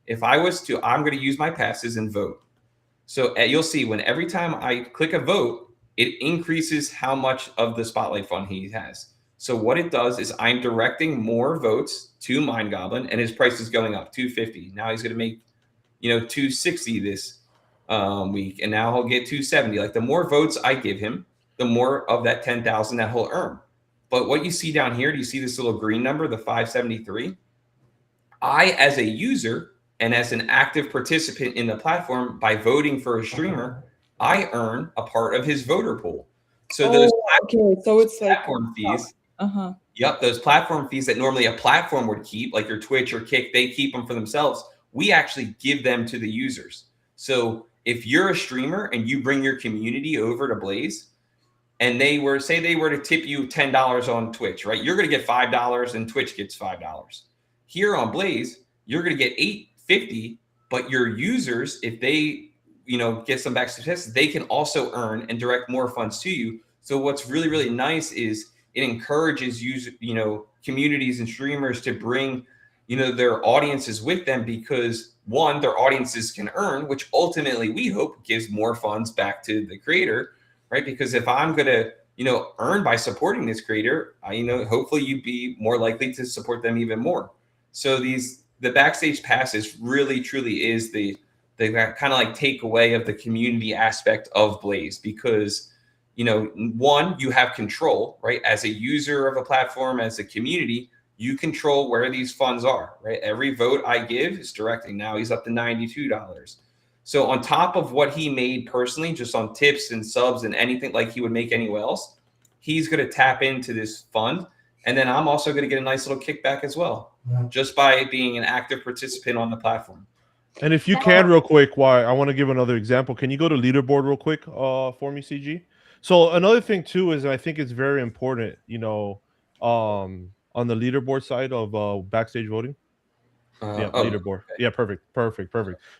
If I was to, I'm going to use my passes and vote. So you'll see when every time I click a vote, it increases how much of the Spotlight Fund he has. So what it does is I'm directing more votes to Mind Goblin, and his price is going up $2.50. Now he's going to make, $2.60 this week, and now he'll get $2.70. Like the more votes I give him, the more of that $10,000 that he'll earn. But what you see down here, do you see this little green number, the 573? I, as a user and as an active participant in the platform, by voting for a streamer, I earn a part of his voter pool. So those so it's platform fees. Yep, those platform fees that normally a platform would keep, like your Twitch or Kick, they keep them for themselves. We actually give them to the users. So if you're a streamer and you bring your community over to Blaze, and they were to tip you $10 on Twitch, right? You're going to get $5 and Twitch gets $5. Here on Blaze, you're going to get $8.50, but your users, if they, get some back success, they can also earn and direct more funds to you. So what's really, really nice is it encourages communities and streamers to bring, their audiences with them, because one, their audiences can earn, which ultimately we hope gives more funds back to the creator, right? Because if I'm going to, earn by supporting this creator, hopefully you'd be more likely to support them even more. So the backstage passes really, truly is the kind of like takeaway of the community aspect of Blaze, because, one, you have control, right? As a user of a platform, as a community, you control where these funds are, right? Every vote I give is directing. Now he's up to $92. So on top of what he made personally, just on tips and subs and anything like he would make anywhere else, he's going to tap into this fund. And then I'm also going to get a nice little kickback as well, just by being an active participant on the platform. And if you can, real quick, I want to give another example. Can you go to leaderboard real quick for me, CG? So another thing too is, I think it's very important, on the leaderboard side of backstage voting. Leaderboard. Okay. Yeah, perfect.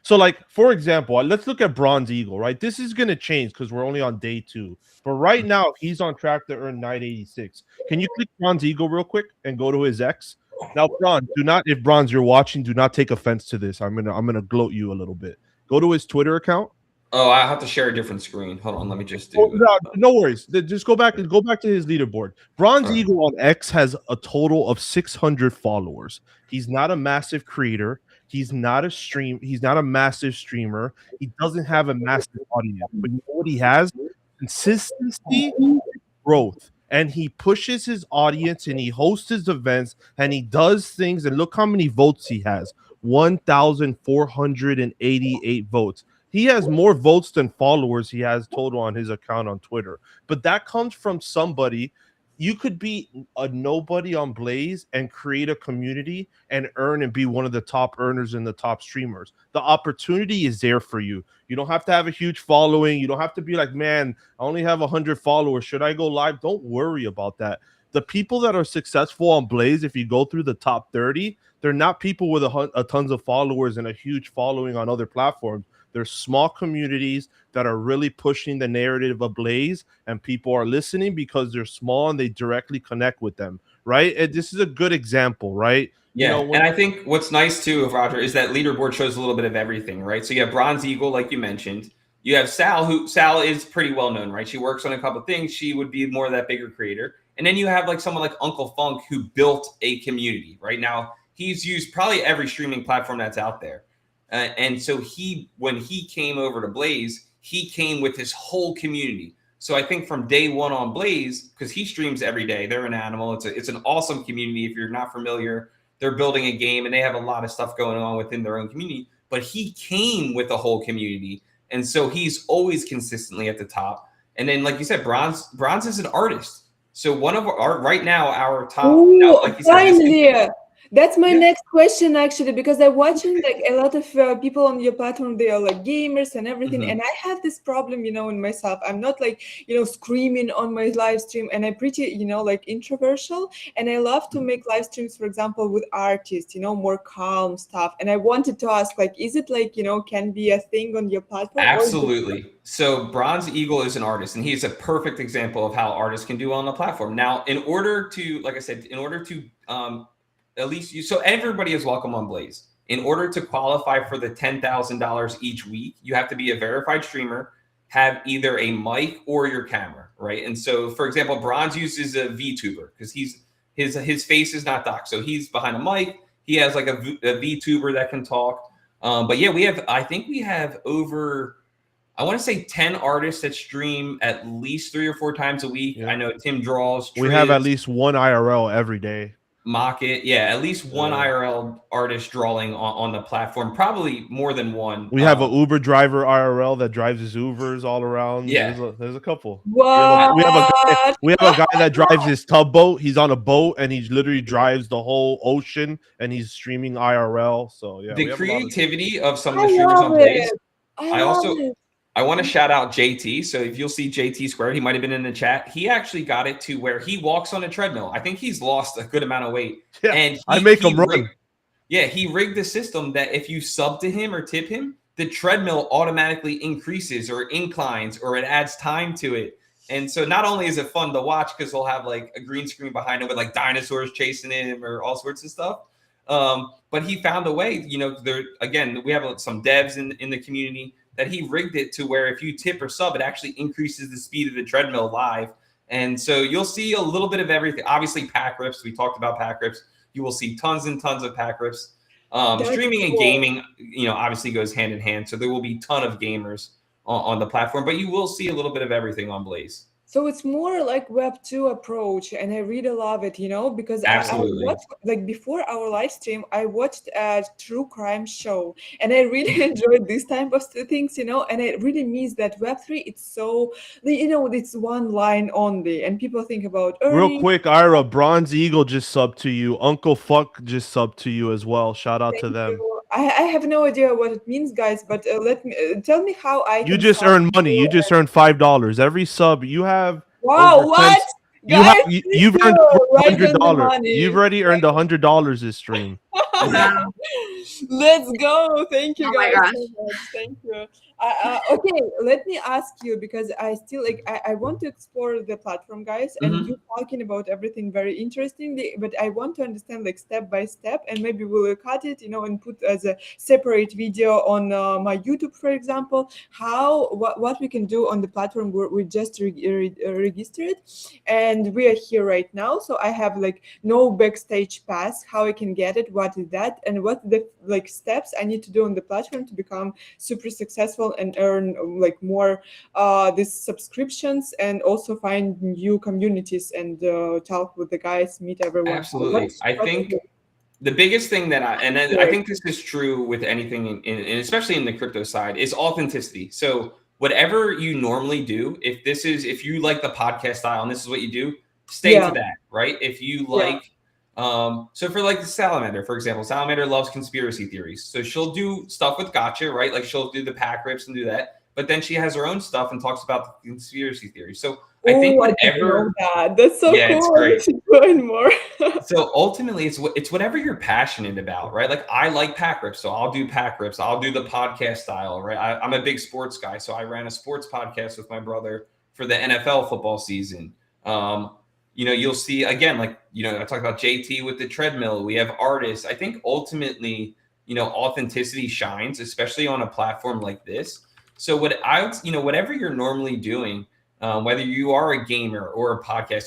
So, like, for example, let's look at Bronze Eagle, right? This is going to change because we're only on day 2. But right now, he's on track to earn 986. Can you click Bronze Eagle real quick and go to his X? Now, Bronze, if Bronze, you're watching, do not take offense to this. I'm gonna gloat you a little bit. Go to his Twitter account. Oh, I have to share a different screen. Hold on, let me just do no worries. Just go back to his leaderboard. Bronze Eagle on X has a total of 600 followers. He's not a massive creator. He's not a massive streamer. He doesn't have a massive audience. But you know what he has? Consistency, growth. And he pushes his audience, and he hosts his events, and he does things. And look how many votes he has. 1,488 votes. He has more votes than followers he has total on his account on Twitter. But that comes from somebody. You could be a nobody on Blaze and create a community and earn and be one of the top earners and the top streamers. The opportunity is there for you. You don't have to have a huge following. You don't have to be like, man, I only have 100 followers. Should I go live? Don't worry about that. The people that are successful on Blaze, if you go through the top 30, they're not people with a tons of followers and a huge following on other platforms. There's small communities that are really pushing the narrative of Blaze, and people are listening because they're small and they directly connect with them, right? And this is a good example, right? Yeah, and I think what's nice too, Roger, is that leaderboard shows a little bit of everything, right? So you have Bronze Eagle, like you mentioned. You have Sal is pretty well known, right? She works on a couple of things. She would be more of that bigger creator. And then you have like someone like Uncle Funk who built a community. Right now, he's used probably every streaming platform that's out there. And so when he came over to Blaze, he came with his whole community. So I think from day one on Blaze, because he streams every day, they're an animal. It's an awesome community. If you're not familiar, they're building a game and they have a lot of stuff going on within their own community. But he came with the whole community. And so he's always consistently at the top. And then, like you said, Bronze is an artist. So one of right now, our top, like you said, finally. That's my Yeah. next question, actually, because I'm watching like a lot of people on your platform. They are like gamers and everything, Mhm. and I have this problem, in myself. I'm not like screaming on my live stream, and I'm pretty, like introversial. And I love to make live streams, for example, with artists, more calm stuff. And I wanted to ask, like, is it like can be a thing on your platform? or is it- Absolutely. So Bronze Eagle is an artist, and he's a perfect example of how artists can do on the platform. Now, in order to, like I said, at least so everybody is welcome on Blaze. In order to qualify for the $10,000 each week, you have to be a verified streamer, have either a mic or your camera, right? And so, for example, Bronze uses a VTuber because his face is not docked, so he's behind a mic. He has like a VTuber that can talk. But yeah, I think we have over, I want to say 10 artists that stream at least 3 or 4 times a week. Yeah. I know Tim Draws. We have at Triz, least one IRL every day. Mock It. Yeah, at least one Yeah. IRL artist drawing on the platform, probably more than one. We have an Uber driver IRL that drives his Ubers all around. Yeah. There's a couple. What? We have a guy that drives his tugboat. He's on a boat and he literally drives the whole ocean and he's streaming IRL. So yeah, the we have a lot of- creativity of some of I the streamers love on Blaze. it. I I want to shout out JT. So if you'll see JT Squared, he might have been in the chat. He actually got it to where he walks on a treadmill. I think he's lost a good amount of weight. Yeah, And I make him run. He rigged the system that if you sub to him or tip him, the treadmill automatically increases or inclines or it adds time to it. And so not only is it fun to watch because he'll have like a green screen behind him with like dinosaurs chasing him or all sorts of stuff. But he found a way, we have some devs in the community that he rigged it to where if you tip or sub, it actually increases the speed of the treadmill live. And so you'll see a little bit of everything. Obviously, pack rips. We talked about pack rips. You will see tons and tons of pack rips. Streaming and gaming, obviously goes hand in hand. So there will be a ton of gamers on the platform, but you will see a little bit of everything on Blaze. So it's more like Web 2 approach, and I really love it, because Absolutely. I watched, like before our live stream, I watched a true crime show, and I really enjoyed this type of things, and I really miss that Web3. It's so, it's one line only, and people think about Real earning. quick, Ira, Bronze Eagle just subbed to you. Uncle Fuck just subbed to you as well. Shout out to Thank them. you. I have no idea what it means, guys, but tell me how I You can just sub earned money. you You just earned $5. Every sub you have. Wow, over 10 what? You Guys, have you've thank earned you. Right on the $100. money. You've already earned $100 this stream. Wow. Let's go. Thank you, Oh my guys. gosh. So much. Thank you. Okay, let me ask you because I still I want to explore the platform, guys, and Mhm. you talking about everything very interestingly, but I want to understand like step by step, and maybe we'll cut it, and put as a separate video on my YouTube, for example, what we can do on the platform where we just registered, and we are here right now. So I have like no backstage pass, how I can get it, what is that, and what the like steps I need to do on the platform to become super successful and earn like more these subscriptions and also find new communities and talk with the guys, meet everyone. Absolutely. I think the biggest thing that I think this is true with anything, and especially in the crypto side, is authenticity. So whatever you normally do, if you like the podcast style and this is what you do, stay to that, right? If you like, so for like the Salamander, for example, Salamander loves conspiracy theories. So she'll do stuff with gotcha, right? Like she'll do the pack rips and do that. But then she has her own stuff and talks about the conspiracy theories. So I think whatever that's so cool. It's great. I should join more. So ultimately, it's whatever you're passionate about, right? Like I like pack rips, so I'll do pack rips. I'll do the podcast style, right? I'm a big sports guy, so I ran a sports podcast with my brother for the NFL football season. You'll see again, like I talked about JT with the treadmill. We have artists. I think ultimately, authenticity shines, especially on a platform like this. So what I would, whatever you're normally doing, whether you are a gamer or a podcast,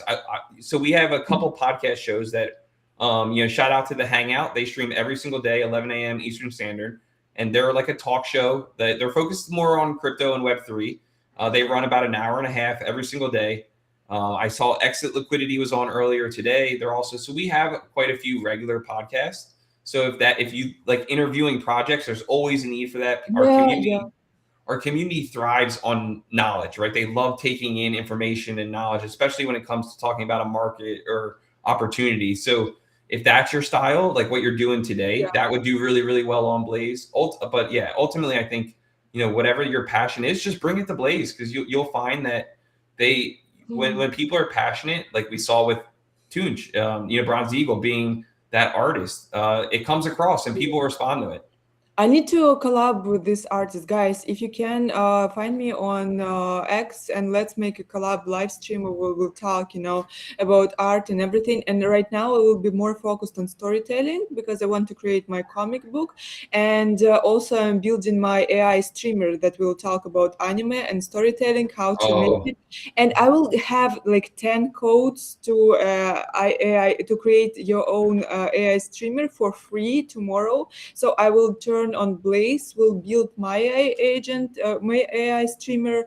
so we have a couple podcast shows that, shout out to the Hangout. They stream every single day, 11 a.m. Eastern Standard, and they're like a talk show that they're focused more on crypto and Web3. They run about an hour and a half every single day. I saw Exit Liquidity was on earlier today. So we have quite a few regular podcasts. So if you like interviewing projects, there's always a need for that. Our community thrives on knowledge, right? They love taking in information and knowledge, especially when it comes to talking about a market or opportunity. So if that's your style, like what you're doing today, that would do really, really well on Blaze. But yeah, ultimately, I think, whatever your passion is, just bring it to Blaze, because you'll find that when people are passionate, like we saw with Tunj, Bronze Eagle being that artist, it comes across and people respond to it. I need to collab with this artist, guys. If you can, find me on X and let's make a collab live stream where we'll talk, about art and everything. And right now I will be more focused on storytelling because I want to create my comic book. And also I'm building my AI streamer that will talk about anime and storytelling, how to make it. And I will have like 10 codes to AI to create your own AI streamer for free tomorrow. So I will turn on Blaze, will build my AI agent, my AI streamer.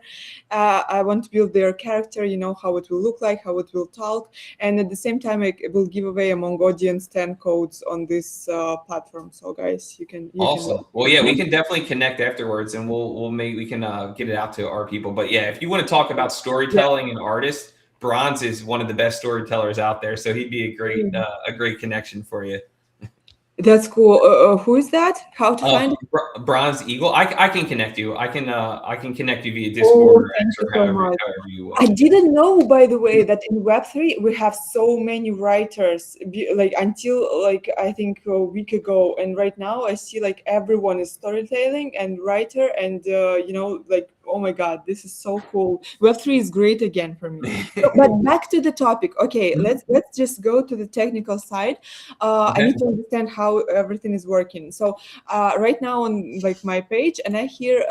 I want to build their character, how it will look like, how it will talk. And at the same time, I will give away among audience 10 codes on this platform. So guys, you can. Awesome. Well, yeah, we can definitely connect afterwards and we can get it out to our people. But yeah, if you want to talk about storytelling and artists, Bronze is one of the best storytellers out there. So he'd be a great connection for you. That's cool. Who is that? How to find it? Bronze Eagle. I can connect you. I can connect you via Discord or X or however you want. I didn't know, by the way, that in Web3 we have so many writers. Until I think a week ago, and right now I see like everyone is storytelling and writer, and oh my God, this is so cool. Web3 is great again for me. But back to the topic. Okay, let's just go to the technical side. I need to understand how everything is working. So right now on like my page, and I here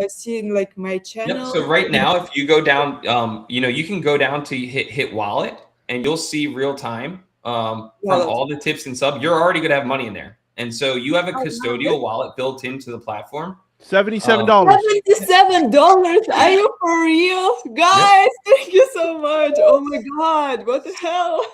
seeing like my channel. Yep. So right now, if you go down, you can go down to hit wallet, and you'll see real time from all the tips and sub. You're already gonna have money in there, and so you have a custodial wallet built into the platform. $77. $77. Are you for real? Guys, thank you so much. Oh my God, what the hell?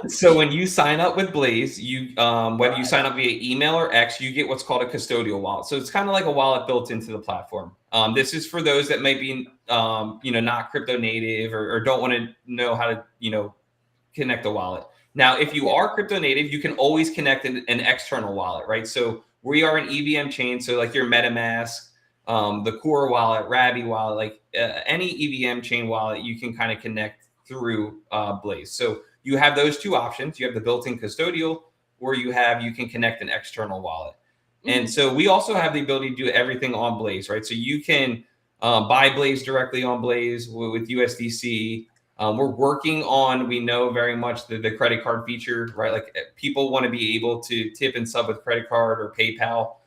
So when you sign up with Blaze, you whether you sign up via email or X, you get what's called a custodial wallet. So it's kind of like a wallet built into the platform. This is for those that may be not crypto native or don't want to know how to connect a wallet. Now, if you are crypto native, you can always connect an external wallet, right? So we are an EVM chain, so like your MetaMask, the Core wallet, Rabby wallet, like any EVM chain wallet, you can kind of connect through Blaze. So you have those two options. You have the built-in custodial, or you can connect an external wallet. And so we also have the ability to do everything on Blaze, right? So you can buy Blaze directly on Blaze with USDC. We're working on, we know very much the credit card feature, right? Like people want to be able to tip and sub with credit card or PayPal.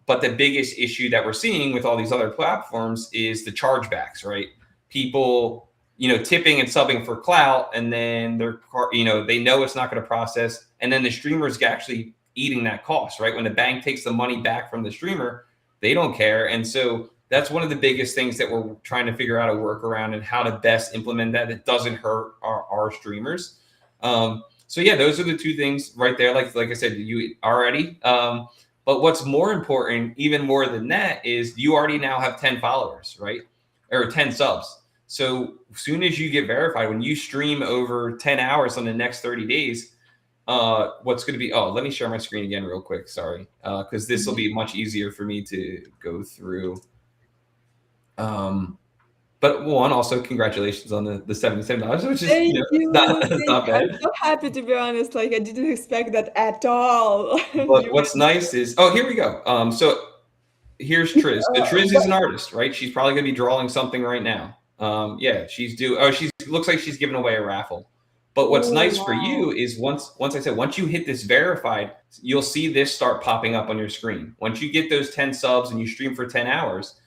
But the biggest issue that we're seeing with all these other platforms is the chargebacks, right? People, tipping and subbing for clout, and then they know it's not going to process. And then the streamer's actually eating that cost, right? When the bank takes the money back from the streamer, they don't care. And so that's one of the biggest things that we're trying to figure out a workaround and how to best implement that. It doesn't hurt our streamers. So yeah, those are the two things right there. Like I said, you already. But what's more important, even more than that, is you already now have 10 followers, right? Or 10 subs. So as soon as you get verified, when you stream over 10 hours on the next 30 days, what's going to be, let me share my screen again real quick. Sorry. Because this will be much easier for me to go through. But one, also congratulations on the $77, which is not bad. I'm so happy, to be honest. Like I didn't expect that at all. But what's nice is, here we go. So here's Triz. So Triz is an artist, right? She's probably gonna be drawing something right now. She's looks like she's giving away a raffle. But what's nice for you is once you hit this verified, you'll see this start popping up on your screen. Once you get those 10 subs and you stream for 10 hours,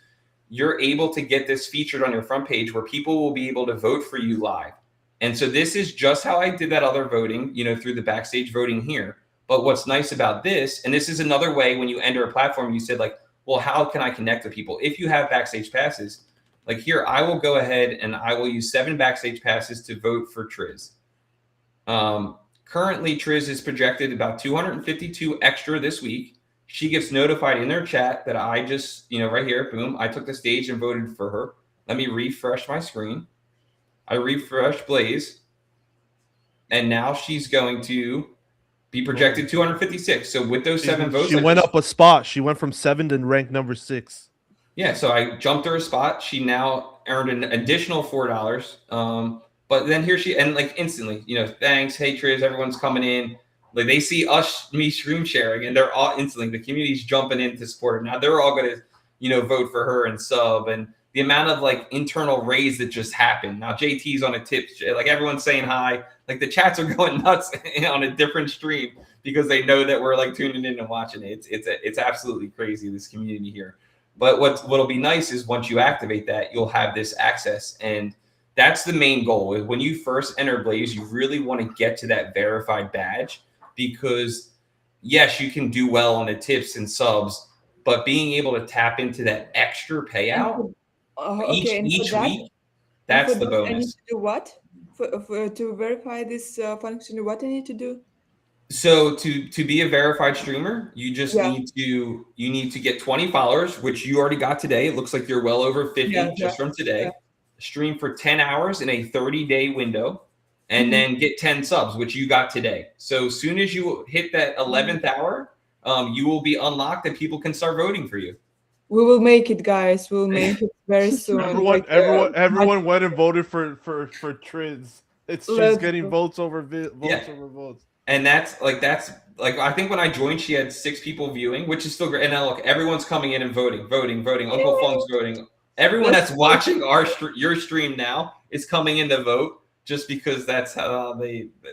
you're able to get this featured on your front page where people will be able to vote for you live. And so this is just how I did that other voting, through the backstage voting here. But what's nice about this, and this is another way when you enter a platform, you said like, well, how can I connect with people? If you have backstage passes, like here, I will go ahead and I will use 7 backstage passes to vote for Triz. Currently, Triz is projected about 252 extra this week. She gets notified in their chat that I just, right here, boom, I took the stage and voted for her. Let me refresh my screen. I refresh Blaze. And now she's going to be projected 256. So with those 7 votes, she went up a spot. She went from 7 to rank number 6. Yeah, so I jumped her a spot. She now earned an additional $4. But then here she, and like instantly, thanks, hey Triz, everyone's coming in. Like they see me stream sharing, and they're all instantly, the community's jumping in to support her. Now they're all going to, vote for her and sub, and the amount of like internal raise that just happened. Now JT's on a tip, like everyone's saying hi, like the chats are going nuts on a different stream because they know that we're like tuning in and watching it. It's absolutely crazy, this community here. But what'll be nice is once you activate that, you'll have this access, and that's the main goal. When you first enter Blaze, you really want to get to that verified badge because yes, you can do well on the tips and subs, but being able to tap into that extra payout each week, that's the bonus. I need to do what? To verify this function, what I need to do? So to be a verified streamer, you just need to get 20 followers, which you already got today. It looks like you're well over 50 just from today. Stream for 10 hours in a 30-day window, and then get 10 subs, which you got today. So as soon as you hit that 11th hour, you will be unlocked and people can start voting for you. We will make it, guys. We'll make it very soon. Everyone went and voted for Triz. She's getting votes over votes. And that's like I think when I joined, she had 6 people viewing, which is still great. And now look, everyone's coming in and voting. Uncle Funk's voting. Everyone that's watching your stream now is coming in to vote just because that's how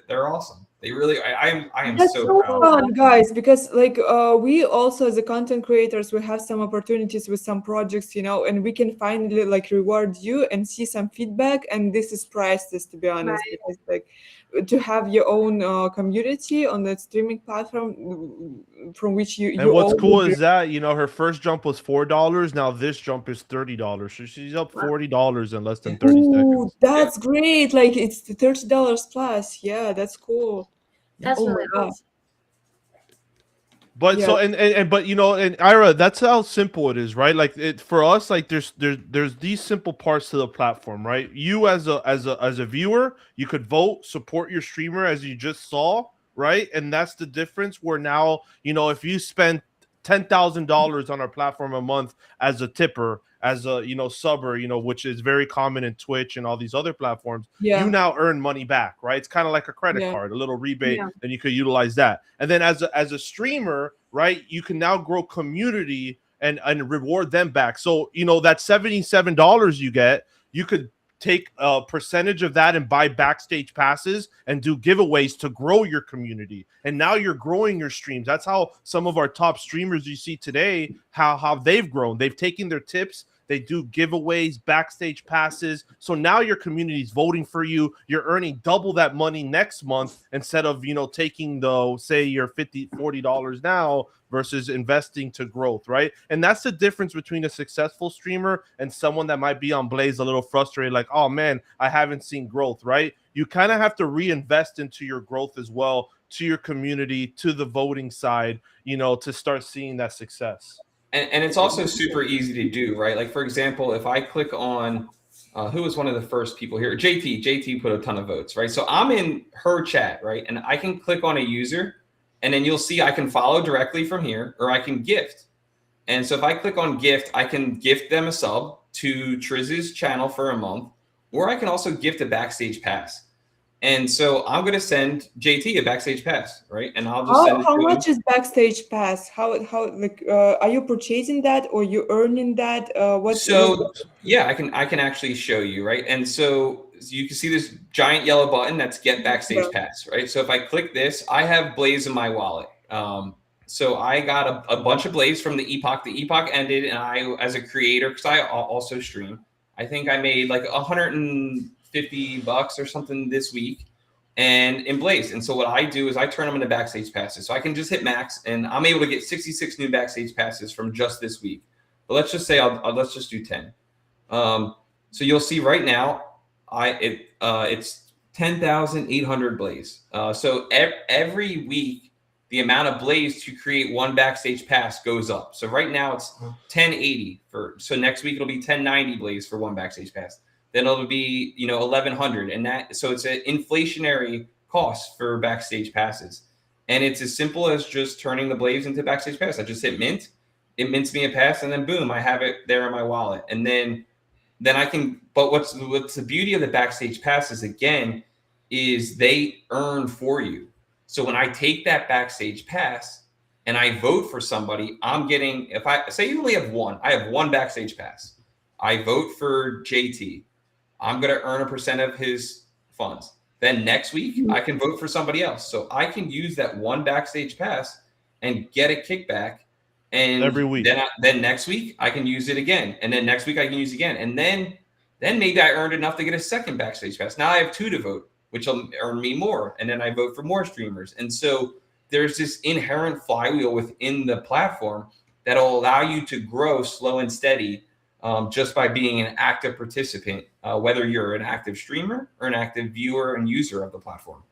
they're awesome. They really, I am that's so proud. Fun, guys, because like we also as a content creators, we have some opportunities with some projects, and we can finally like reward you and see some feedback, and this is priceless, to be honest. Right. Because like to have your own community on that streaming platform from which you. And what's cool is that her first jump was $4. Now this jump is $30. So she's up $40 in less than 30 seconds. That's great! Like it's the $30 plus. Yeah, that's cool. That's really awesome. But so and Ira, that's how simple it is, right? Like for us, like there's these simple parts to the platform, right? You as a viewer, you could vote, support your streamer as you just saw, right? And that's the difference where now, if you spend $10,000 on our platform a month as a tipper, as a subber, which is very common in Twitch and all these other platforms, you now earn money back, right? It's kind of like a credit card, a little rebate, and you could utilize that. And then as a streamer, right, you can now grow community and reward them back. So that $77 you get, you could take a percentage of that and buy backstage passes and do giveaways to grow your community. And now you're growing your streams. That's how some of our top streamers you see today, how they've grown. They've taken their tips, they do giveaways, backstage passes. So now your community is voting for you. You're earning double that money next month instead of, taking say your $40 now versus investing to growth, right? And that's the difference between a successful streamer and someone that might be on Blaze a little frustrated, like, oh man, I haven't seen growth, right? You kind of have to reinvest into your growth as well, to your community, to the voting side, to start seeing that success. And it's also super easy to do, right? Like, for example, if I click on, who was one of the first people here? JT put a ton of votes, right? So I'm in her chat, right? And I can click on a user, and then you'll see I can follow directly from here, or I can gift. And so if I click on gift, I can gift them a sub to Triz's channel for a month, or I can also gift a backstage pass. And so I'm going to send JT a backstage pass, right? And I'll just send it how to much him. is backstage pass? How like are you purchasing that or you earning that? Yeah, I can actually show you, right? And so you can see this giant yellow button that's get backstage pass, right? So if I click this, I have Blaze in my wallet. So I got a bunch of Blaze from the Epoch. The Epoch ended, and I, as a creator, because I also stream, I think I made like $150 or something this week, and in Blaze. And so what I do is I turn them into backstage passes. So I can just hit max, and I'm able to get 66 new backstage passes from just this week. But let's just say let's just do 10. So you'll see right now, it's 10,800 Blaze. So every week, the amount of Blaze to create one backstage pass goes up. So right now it's 1080 so next week it'll be 1090 Blaze for one backstage pass. Then it'll be 1100, and so it's an inflationary cost for backstage passes. And it's as simple as just turning the Blaze into backstage pass. I just hit mint, it mints me a pass, and then boom, I have it there in my wallet. And then I can. But what's the beauty of the backstage passes again is they earn for you. So when I take that backstage pass and I vote for somebody, I'm getting, if I say you only have one, I have one backstage pass. I vote for JT. I'm going to earn a percent of his funds. Then next week, I can vote for somebody else. So I can use that one backstage pass and get a kickback. And every week. Then next week, I can use it again. And then next week, I can use it again. And then maybe I earned enough to get a second backstage pass. Now I have two to vote, which will earn me more. And then I vote for more streamers. And so there's this inherent flywheel within the platform that'll allow you to grow slow and steady just by being an active participant, whether you're an active streamer or an active viewer and user of the platform.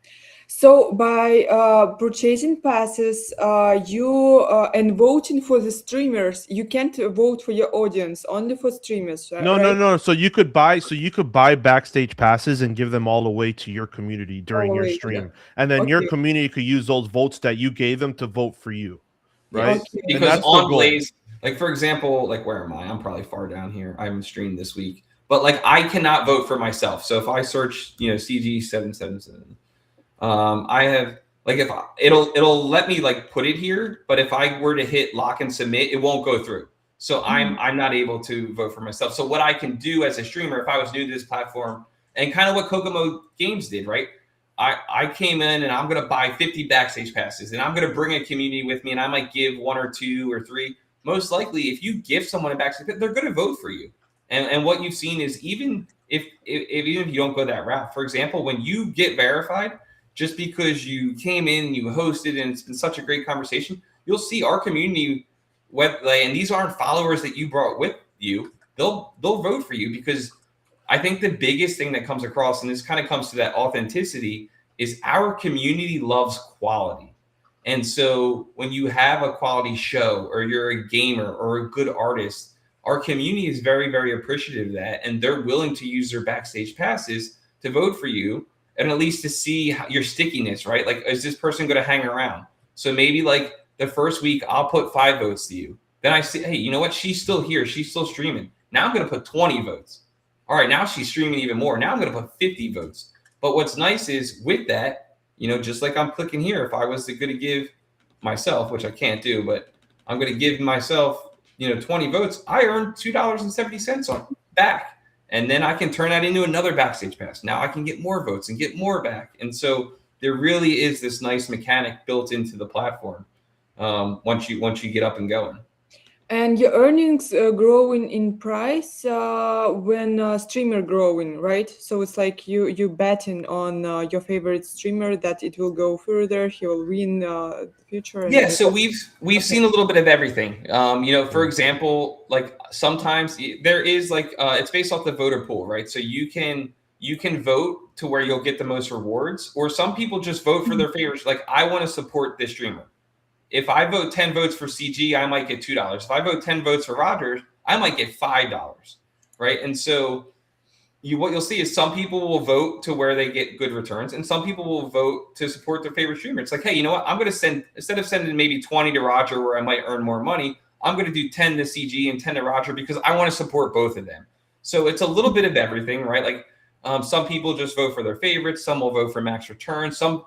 So by purchasing passes, and voting for the streamers, you can't vote for your audience, only for streamers. Right? No. So you could buy backstage passes and give them all away to your community during your stream, and then your community could use those votes that you gave them to vote for you, right? Okay. Because on Blaze, like for example, like where am I? I'm probably far down here. I haven't streamed this week, but like I cannot vote for myself. So if I search, CG777. I have like if it'll let me like put it here, but if I were to hit lock and submit, it won't go through. So I'm not able to vote for myself. So what I can do as a streamer, if I was new to this platform, and kind of what Kokomo Games did, right? I came in and I'm gonna buy 50 backstage passes, and I'm gonna bring a community with me, and I might give 1 or 2 or 3. Most likely, if you give someone a backstage pass, they're gonna vote for you. And what you've seen is even if you don't go that route, for example, when you get verified, just because you came in, you hosted, and it's been such a great conversation, you'll see our community, and these aren't followers that you brought with you, they'll vote for you, because I think the biggest thing that comes across, and this kind of comes to that authenticity, is our community loves quality. And so when you have a quality show, or you're a gamer or a good artist, our community is very, very appreciative of that, and they're willing to use their backstage passes to vote for you, and at least to see your stickiness, right? Like, is this person going to hang around? So maybe like the first week, I'll put 5 votes to you. Then I say, hey, you know what? She's still here. She's still streaming. Now I'm going to put 20 votes. All right, now she's streaming even more. Now I'm going to put 50 votes. But what's nice is with that, just like I'm clicking here, if I was going to give myself, which I can't do, but I'm going to give myself, 20 votes, I earned $2.70 on back. And then I can turn that into another backstage pass. Now I can get more votes and get more back. And so there really is this nice mechanic built into the platform once you get up and going. And your earnings growing in price when streamer growing, right? So it's like you betting on your favorite streamer that it will go further, he will win the future. Yeah, so we've seen a little bit of everything. For example, like sometimes there is like it's based off the voter pool, right? So you can vote to where you'll get the most rewards, or some people just vote for their favorites. Like, I want to support this streamer. If I vote 10 votes for CG, I might get $2. If I vote 10 votes for Rogers, I might get $5, right? And so what you'll see is some people will vote to where they get good returns, and some people will vote to support their favorite streamer. It's like, hey, you know what? I'm going to send, instead of sending maybe 20 to Roger where I might earn more money, I'm going to do 10 to CG and 10 to Roger because I want to support both of them. So it's a little bit of everything, right? Like some people just vote for their favorites. Some will vote for max return. Some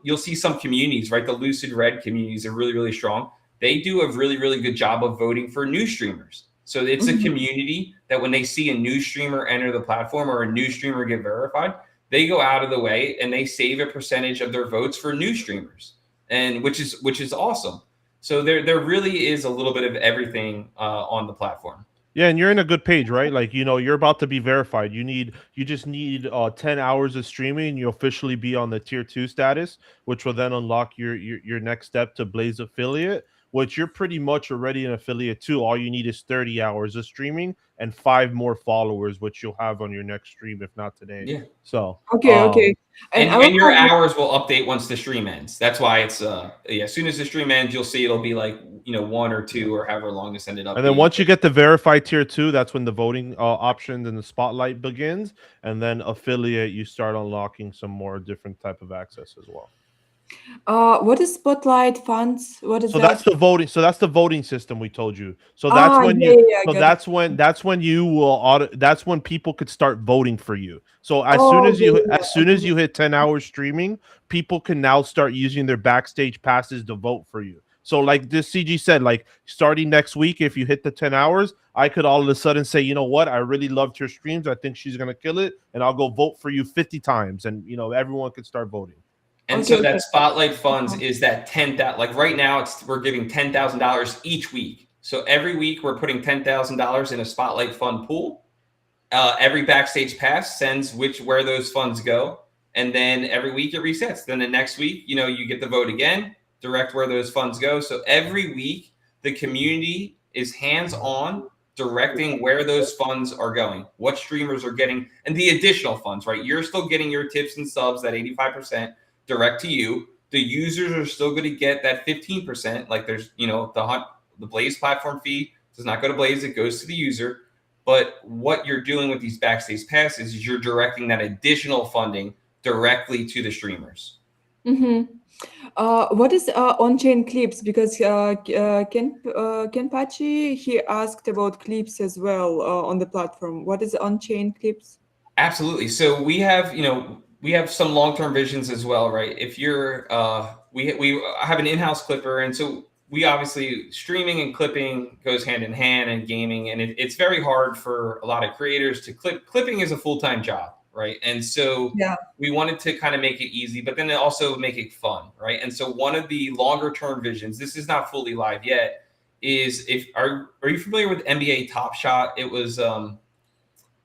you'll see some communities, right? The Lucid Red communities are really, really strong. They do a really, really good job of voting for new streamers. So it's a community that when they see a new streamer enter the platform or a new streamer get verified, they go out of the way and they save a percentage of their votes for new streamers, and which is awesome. So there really is a little bit of everything on the platform. Yeah, and you're in a good page, right? Like, you're about to be verified. You just need 10 hours of streaming and you officially be on the tier 2 status, which will then unlock your next step to Blaze affiliate, which you're pretty much already an affiliate too. All you need is 30 hours of streaming and 5 more followers, which you'll have on your next stream, if not today. Yeah. So, Okay, okay. And, I will and your have- hours will update once the stream ends. That's why it's as soon as the stream ends, you'll see it'll be like 1 or 2 or however long it's ended up. and then being. once you get the verified tier 2, that's when the voting options and the spotlight begins. And then affiliate, you start unlocking some more different type of access as well. what is Spotlight Funds? What is So that? that's the voting. So that's the voting system we told you. So that's when yeah, you. yeah, So got that's when you will. That's when people could start voting for you. So as Oh, soon as you yeah, as soon as you hit 10 hours streaming, people can now start using their backstage passes to vote for you. So like this CG said, like starting next week, if you hit the 10 hours, I could all of a sudden say, you know what, I really loved her streams. I think she's gonna kill it, and I'll go vote for you 50 times, and everyone could start voting. And Okay, so that okay. spotlight funds is that like right now we're giving $10,000 each week. So every week we're putting $10,000 in a spotlight fund pool. Every backstage pass sends where those funds go, and then every week it resets. Then the next week, you get the vote again, direct where those funds go. So every week the community is hands-on directing where those funds are going, what streamers are getting, and the additional funds, right? You're still getting your tips and subs, that 85%. Direct to you. The users are still going to get that 15%. Like there's, the Blaze platform fee does not go to Blaze, it goes to the user. But what you're doing with these backstage passes is you're directing that additional funding directly to the streamers. Mm-hmm. What is on-chain clips? Because Ken Pachi, he asked about clips as well on the platform. What is on-chain clips? Absolutely. So we have some long-term visions as well, right? If you're, we have an in-house clipper, and so we obviously streaming and clipping goes hand in hand, and gaming, and it's very hard for a lot of creators to clip. Clipping is a full-time job, right? And so we wanted to kind of make it easy, but then also make it fun, right? And so one of the longer-term visions, this is not fully live yet, is are you familiar with NBA Top Shot? It was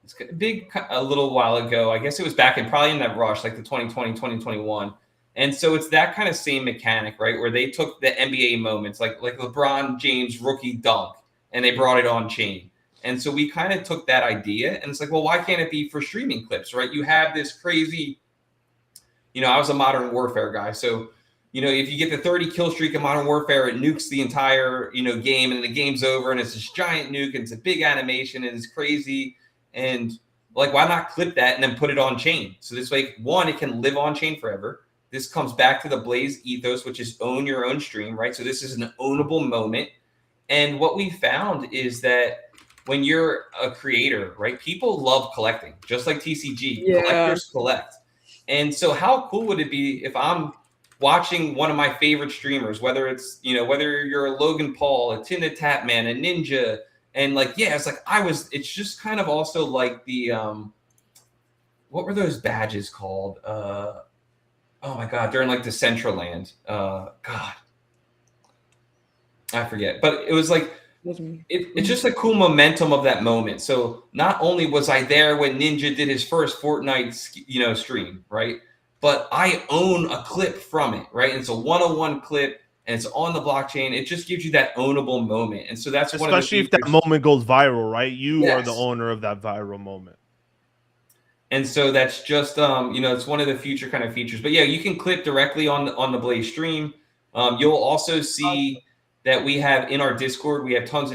it's big a little while ago. I guess it was back probably in that rush, like the 2020, 2021. And so it's that kind of same mechanic, right? Where they took the NBA moments, like LeBron James rookie dunk, and they brought it on chain. And so we kind of took that idea, and it's like, well, why can't it be for streaming clips, right? You have this crazy, I was a Modern Warfare guy. So, if you get the 30 kill streak in Modern Warfare, it nukes the entire, game, and the game's over, and it's this giant nuke, and it's a big animation, and it's crazy. And like, why not clip that and then put it on chain? So this way, one, it can live on chain forever. This comes back to the Blaze ethos, which is own your own stream, right? So this is an ownable moment. And what we found is that when you're a creator, right, people love collecting, just like TCG. Yeah. Collectors collect. And so how cool would it be if I'm watching one of my favorite streamers, whether it's, whether you're a Logan Paul, a Tina Tapman, a Ninja, and like, it's like it's just kind of also like the, what were those badges called? Oh my God, during like the Decentraland. God, I forget. But it was like, it's just a cool momentum of that moment. So not only was I there when Ninja did his first Fortnite, stream, right? But I own a clip from it, right? And it's a 101 clip, and it's on the blockchain. It just gives you that ownable moment. And so that's especially if that moment goes viral, right? You are the Yes. owner of that viral moment. And so that's just, it's one of the future kind of features. But yeah, you can clip directly on the Blaze stream. You'll also see that we have in our Discord, we have tons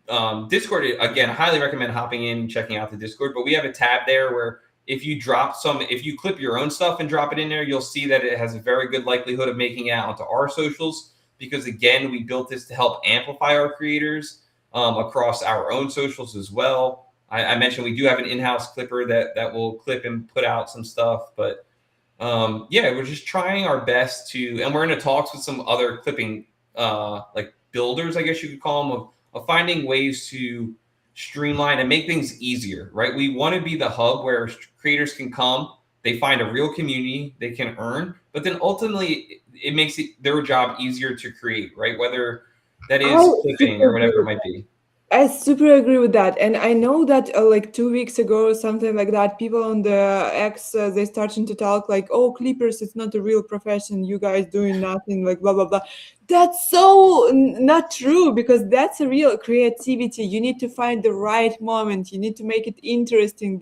of Discord. Again, I highly recommend hopping in and checking out the Discord. But we have a tab there where if you clip your own stuff and drop it in there, you'll see that it has a very good likelihood of making it out onto our socials. Because again, we built this to help amplify our creators across our own socials as well. I mentioned we do have an in-house clipper that will clip and put out some stuff, but we're just trying our best and we're in talks with some other clipping like builders, I guess you could call them, of finding ways to streamline and make things easier, right? We want to be the hub where creators can come, they find a real community they can earn, but then ultimately it makes their job easier to create, right? Whether that I is clipping super or agree whatever it with might be. I super agree with that, and I know that like 2 weeks ago or something like that, people on the X they starting to talk like, "Oh, Clippers, it's not a real profession. You guys doing nothing, like blah blah blah." That's so not true because that's a real creativity. You need to find the right moment. You need to make it interesting.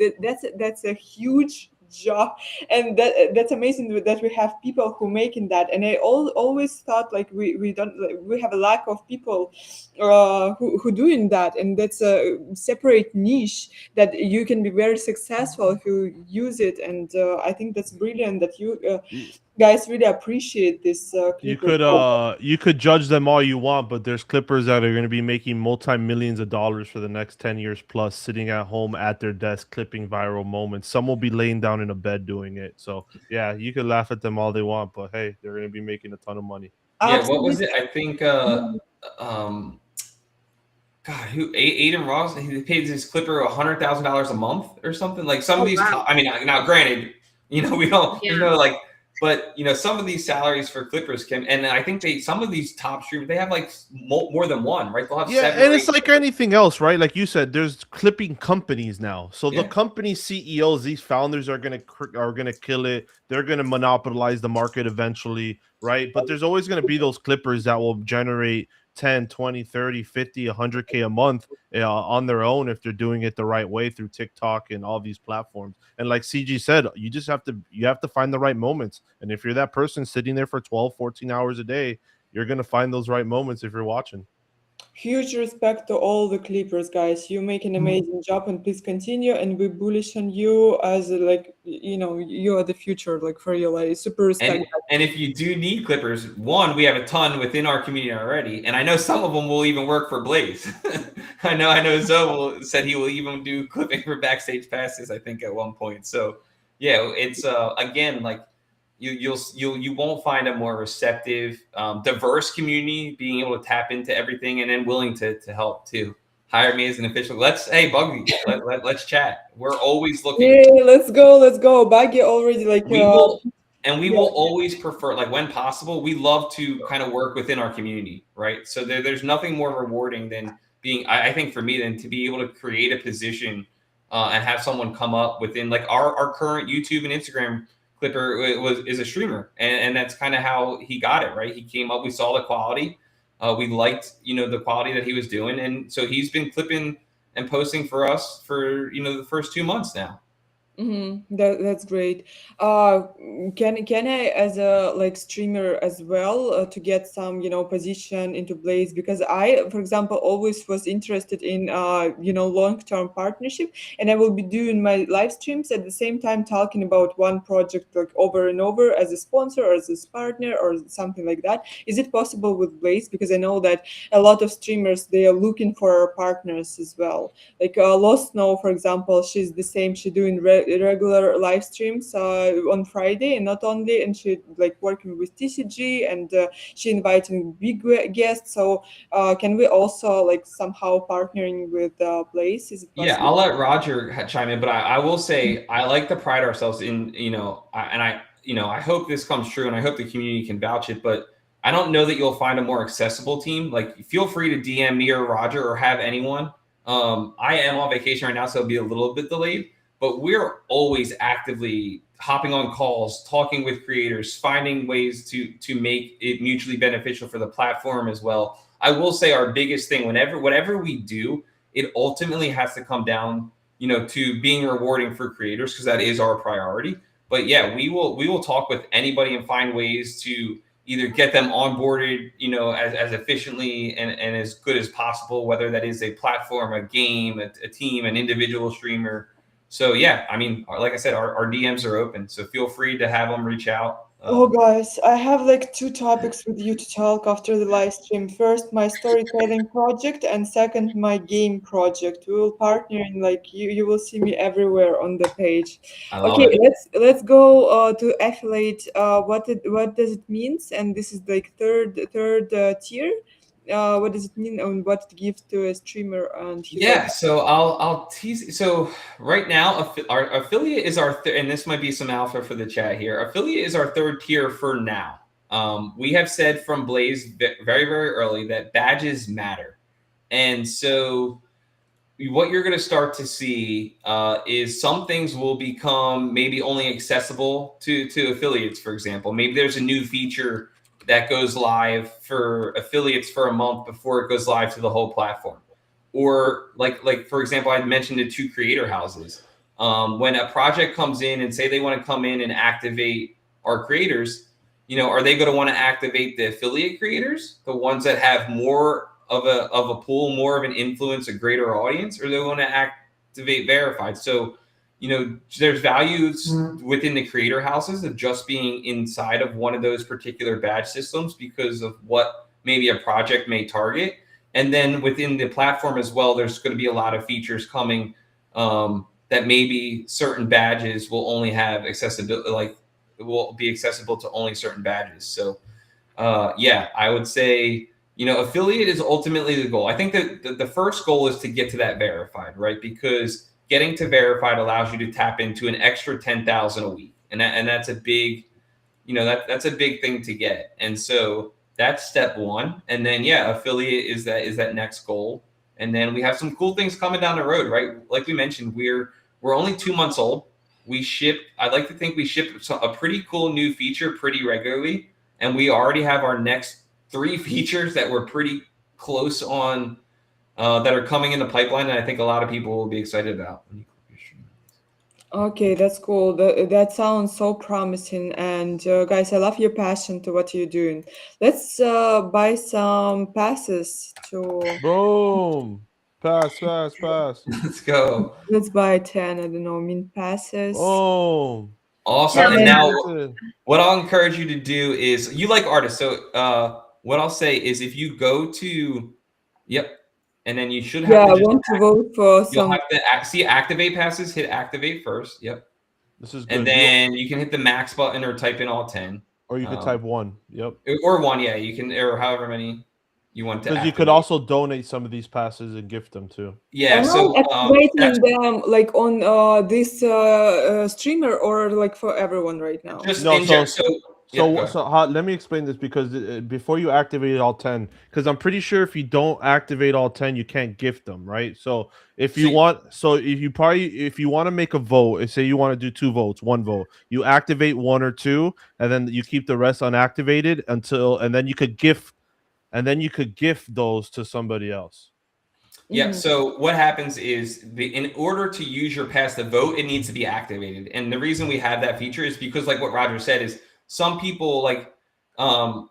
That's a huge job, and that's amazing that we have people who making that. And I always thought like we don't like, we have a lack of people who doing that, and that's a separate niche that you can be very successful if you use it. And I think that's brilliant that you guys really appreciate this Clipper. You could judge them all you want, but there's Clippers that are going to be making multi-millions of dollars for the next 10 years plus, sitting at home at their desk clipping viral moments. Some will be laying down in a bed doing it. So yeah, you could laugh at them all they want, but hey, they're going to be making a ton of money. Yeah, what was Absolutely. it? I think um God, who Aiden Ross? He pays his Clipper $100,000 a month or something. Like some of Oh these, wow. I mean, now granted, we don't, Yeah. there's no like, but some of these salaries for Clippers can, and I think some of these top streamers, they have like more than one, right? They'll have Yeah, seven and or it's eight. like anything else, right? Like you said, there's clipping companies now. So the Yeah. company CEOs, these founders are gonna kill it. They're gonna monopolize the market eventually, right? But there's always gonna be those clippers that will generate 10, 20, 30, 50, 100K a month on their own if they're doing it the right way through TikTok and all these platforms. And like CG said, you have to find the right moments. And if you're that person sitting there for 12, 14 hours a day, you're gonna find those right moments if you're watching. Huge respect to all the Clippers, guys. You make an amazing job, and please continue. And we bullish on you as like you are the future, like for real. I super respect that. And if you do need Clippers, one, we have a ton within our community already, and I know some of them will even work for Blaze. I know Zoe said he will even do clipping for backstage passes, I think, at one point. So yeah, it's again, like you won't find a more receptive, diverse community being able to tap into everything and then willing to help too. Hire me as an official. Hey Buggy, let's chat. We're always looking. Yeah, let's go. Baggy already like We will yeah. always prefer, like when possible, we love to kind of work within our community, right? So there's nothing more rewarding than being, I think for me, than to be able to create a position and have someone come up within, like our current YouTube and Instagram Clipper is a streamer, and that's kind of how he got it, right? He came up, we saw the quality, we liked the quality that he was doing, and so he's been clipping and posting for us for the first 2 months now. That's great. Can I, as a like streamer as well, to get some position into Blaze, because I, for example, always was interested in long-term partnership, and I will be doing my live streams at the same time talking about one project like over and over as a sponsor or as a partner or something like that. Is it possible with Blaze? Because I know that a lot of streamers, they are looking for partners as well. Like Lost Snow, for example, she's the same. She doing regular live streams on Friday, and not only, and she like working with TCG, and she inviting big guests. So can we also like somehow partnering with Blaze? Is it Yeah, possible? I'll let Roger chime in, but I will say I like to pride ourselves in, I hope this comes true, and I hope the community can vouch it, but I don't know that you'll find a more accessible team. Like, feel free to DM me or Roger or have anyone. I am on vacation right now, so it'll be a little bit delayed, but we're always actively hopping on calls, talking with creators, finding ways to make it mutually beneficial for the platform as well. I will say our biggest thing, whatever we do, it ultimately has to come down, to being rewarding for creators, because that is our priority. But yeah, we will talk with anybody and find ways to either get them onboarded, as efficiently and as good as possible, whether that is a platform, a game, a team, an individual streamer. So yeah, I mean, like I said, our DMs are open, so feel free to have them reach out. Oh, guys, I have like two topics with you to talk after the live stream. First, my storytelling project, and second, my game project. We will partner in like you will see me everywhere on the page. I love Okay, it. let's go to affiliate. What does it means? And this is like third tier. what does it mean and what it gives to a streamer and his Yeah, so I'll tease. So right now, our affiliate is our and this might be some alpha for the chat here. Affiliate is our third tier for now. We have said from Blaze very very early that badges matter, and so what you're going to start to see is some things will become maybe only accessible to affiliates. For example, maybe there's a new feature that goes live for affiliates for a month before it goes live to the whole platform. Or like for example, I mentioned the 2 creator houses. When a project comes in and say they want to come in and activate our creators, are they going to want to activate the affiliate creators, the ones that have more of a pool, more of an influence, a greater audience, or they want to activate verified? So, there's values within the creator houses of just being inside of one of those particular badge systems because of what maybe a project may target. And then within the platform as well, there's going to be a lot of features coming that maybe certain badges will only have accessibility, like it will be accessible to only certain badges. So, yeah, I would say, affiliate is ultimately the goal. I think that the first goal is to get to that verified, right? Because getting to verified allows you to tap into an extra 10,000 a week, and that's a big, that's a big thing to get. And so that's step one. And then affiliate is that next goal. And then we have some cool things coming down the road, right? Like we mentioned, we're only 2 months old. I'd like to think we ship a pretty cool new feature pretty regularly, and we already have our next 3 features that we're pretty close on that are coming in the pipeline, and I think a lot of people will be excited about. Okay, that's cool. That sounds so promising. And guys, I love your passion to what you're doing. Let's buy some passes to. Boom. Pass. Let's go. Let's buy 10. I don't know, mint passes. Oh. Awesome. Yeah, And now, That's it. what I'll encourage you to do is, you like artists, so what I'll say is, if you go to, and then you should have Yeah, to I just want to vote for you'll some. have to see activate passes, hit activate first. Yep. This is good. And then you can hit the max button or type in all 10. Or you could type 1. Yep. Or 1, yeah. You can, or however many you want to Because you activate. could also donate some of these passes and gift them too. Yeah, Am so I activating them like on this streamer or like for everyone right now? just No, in general. So let me explain this, because before you activate all 10, because I'm pretty sure if you don't activate all 10, you can't gift them, right? So if you want to make a vote, say you want to do 2 votes, 1 vote, you activate 1 or 2, and then you keep the rest unactivated and then you could gift those to somebody else. Yeah. Mhm. So what happens is, in order to use your pass to vote, it needs to be activated. And the reason we have that feature is because, like what Roger said, is some people like, I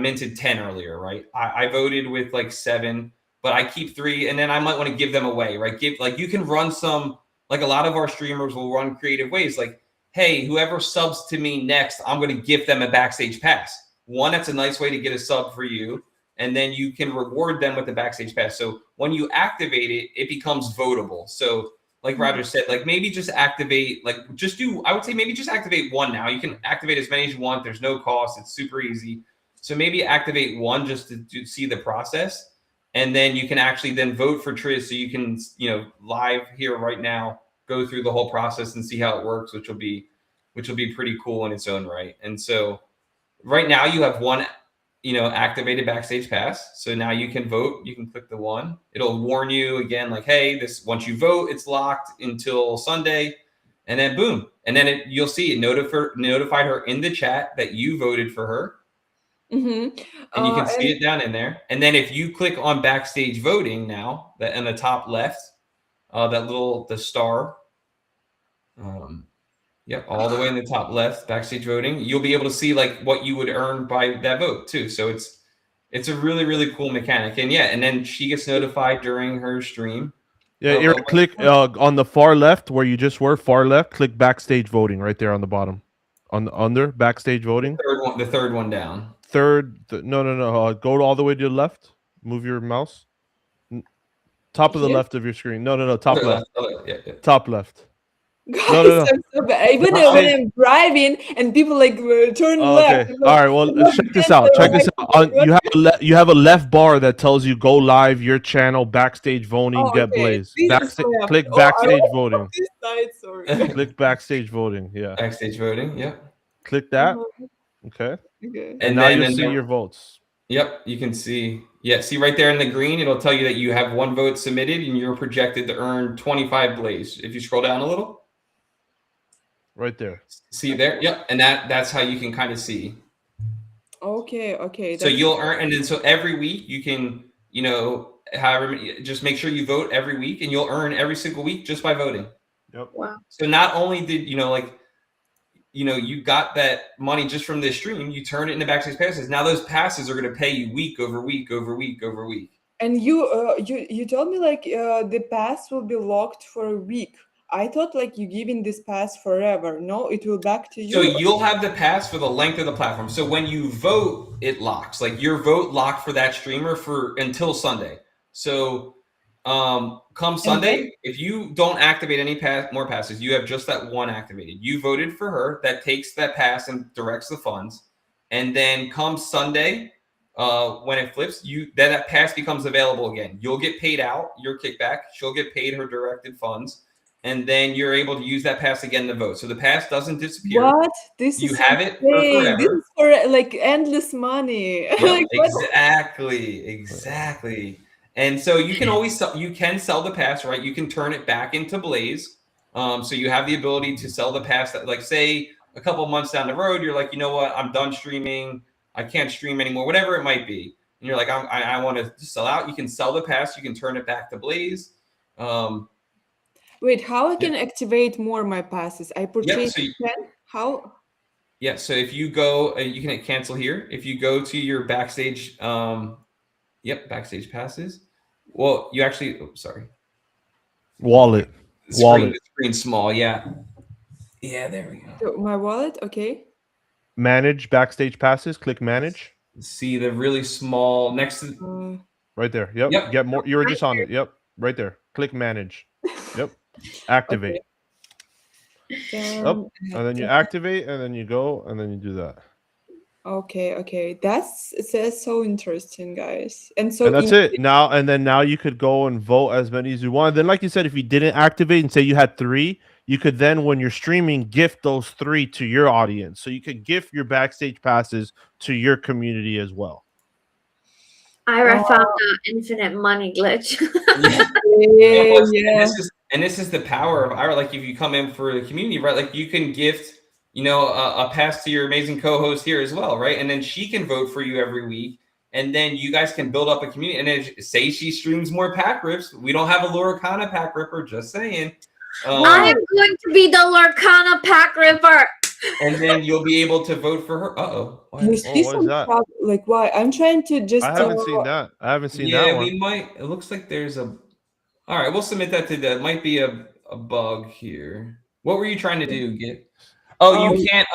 minted 10 earlier, right? I voted with like 7, but I keep 3, and then I might want to give them away, right? You can run some, like a lot of our streamers will run creative ways, like, hey, whoever subs to me next, I'm going to gift them a backstage pass. One, that's a nice way to get a sub for you. And then you can reward them with the backstage pass. So when you activate it, it becomes votable. So like Roger said, like maybe just activate, I would say maybe just activate 1 now. You can activate as many as you want. There's no cost. It's super easy. So maybe activate 1 just to see the process. And then you can actually then vote for Triz. So you can, live here right now, go through the whole process and see how it works, which will be pretty cool in its own right. And so right now you have 1 activated backstage pass. So now you can vote. You can click the 1. It'll warn you again, like, hey, once you vote, it's locked until Sunday. And then boom. And then you'll see it notified her in the chat that you voted for her. Mm-hmm. And you can see it down in there. And then if you click on backstage voting now, that in the top left, the star, all the way in the top left, backstage voting, you'll be able to see like what you would earn by that vote too. So it's a really, really cool mechanic. And then she gets notified during her stream. Yeah, Eric, click on the far left where you just were, far left, click backstage voting right there on the bottom. Under backstage voting. The third one down. No. Go all the way to the left. Move your mouse. Top of the left of your screen. No. Top left. Yeah. Top left. Guys, no. I'm so bad. Even when Backstage. I'm driving and people like turn Oh, left, okay. I'm All like, right. Well, I'm not check this against out. the Check this right out. way. What? You have a left bar that tells you go live, your channel, backstage voting, Oh, get okay. Blaze. This is Backstage. left. Click Oh, I backstage was on voting. this side. Sorry. Click backstage voting. Yeah. Backstage voting. Yep. Click that. Uh-huh. Okay. Okay. And now you'll see your votes. Yep, you can see. Yeah, see right there in the green, it'll tell you that you have 1 vote submitted and you're projected to earn 25 Blaze. If you scroll down a little, Right there. see there. Yep, and that's how you can kind of see. Okay. Okay. So you'll earn, and then so every week you can, however, just make sure you vote every week, and you'll earn every single week just by voting. Yep. Wow. So not only did you got that money just from this stream, you turn it into Backstage passes. Now those passes are going to pay you week over week over week over week. And you told me like the pass will be locked for a week. I thought like you giving this pass forever. No, it will back to you. So you'll have the pass for the length of the platform. So when you vote, it locks. Like your vote locked for that streamer for until Sunday. So come Sunday, if you don't activate any more passes, you have just that one activated. You voted for her. That takes that pass and directs the funds. And then come Sunday, when it flips, then that pass becomes available again. You'll get paid out your kickback. She'll get paid her directed funds. And then you're able to use that pass again to vote. So the pass doesn't disappear. What? This You is have it for insane. forever. This is for like endless money. Yep, Like, what? exactly. And so you can always sell the pass, right? You can turn it back into Blaze. So you have the ability to sell the pass. That, like, say a couple months down the road, you're like, you know what? I'm done streaming. I can't stream anymore. Whatever it might be. And you're like, I want to sell out. You can sell the pass. You can turn it back to Blaze. Wait, how I can activate more my passes? I purchased 10. How? Yeah, so if you go, you can hit cancel here. If you go to your backstage, backstage passes. Well, you actually, Wallet. The screen small, yeah. Yeah, there we go. So my wallet, okay. Manage backstage passes. Click manage. See the really small next to right there. Yep. Get more. You were just on it. Yep. Right there. Click manage. Yep. Activate. Up, and then you activate, and then you go, and then you do that. Okay. That's so interesting, guys. And that's it. Now you could go and vote as many as you want. Then, like you said, if you didn't activate and say you had 3, you could then, when you're streaming, gift those 3 to your audience. So you could gift your backstage passes to your community as well. Ira found the infinite money glitch. Yeah. And this is the power of Ira. Like, if you come in for the community, right? Like, you can gift, a pass to your amazing co-host here as well, right? And then she can vote for you every week. And then you guys can build up a community. And then say she streams more pack rips. We don't have a Lorcana pack ripper, just saying. I am going to be the Lorcana pack ripper. And then you'll be able to vote for her. You see some problem? Like, why? I'm trying to just. I haven't seen that. Yeah, we might. It looks like there's a. All right, we'll submit that to that. Might be a bug here. What were you trying to do, Git? You can't.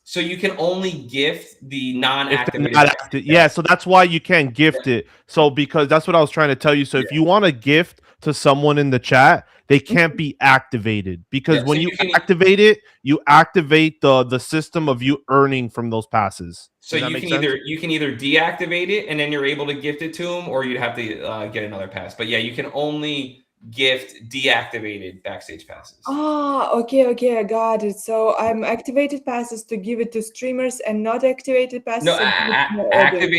So you can only gift the non-activated. Yeah, so that's why you can't gift it. So because that's what I was trying to tell you. So if you want to gift to someone in the chat, they can't be activated because when you activate it, you activate the system of you earning from those passes. So you can either deactivate it and then you're able to gift it to them, or you'd have to get another pass. But yeah, you can only gift deactivated backstage passes. Okay, I got it. So I'm activated passes to give it to streamers and not activated passes. No,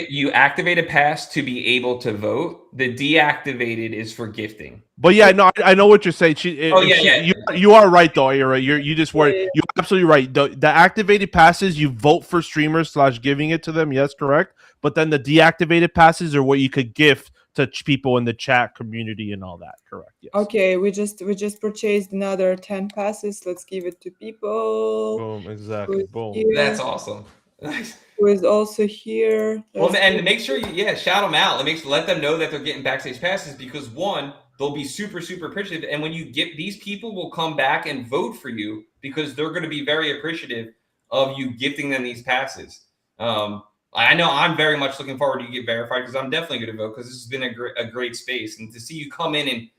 you activate a pass to be able to vote. The deactivated is for gifting. But yeah, no, I know what you're saying. You are right though, Ira. You just were you're absolutely right. The activated passes, you vote for streamers / giving it to them. Yes, correct. But then the deactivated passes are what you could gift to people in the chat community and all that. Correct. Yes. Okay, we just purchased another 10 passes. Let's give it to people. Boom, exactly. Boom. Here. That's awesome. Nice. Who is also here. Well, and make sure you shout them out. Let them know that they're getting backstage passes, because one, they'll be super, super appreciative. And when you get these people will come back and vote for you because they're going to be very appreciative of you gifting them these passes. I know I'm very much looking forward to get verified because I'm definitely going to vote because this has been a great space. And to see you come in and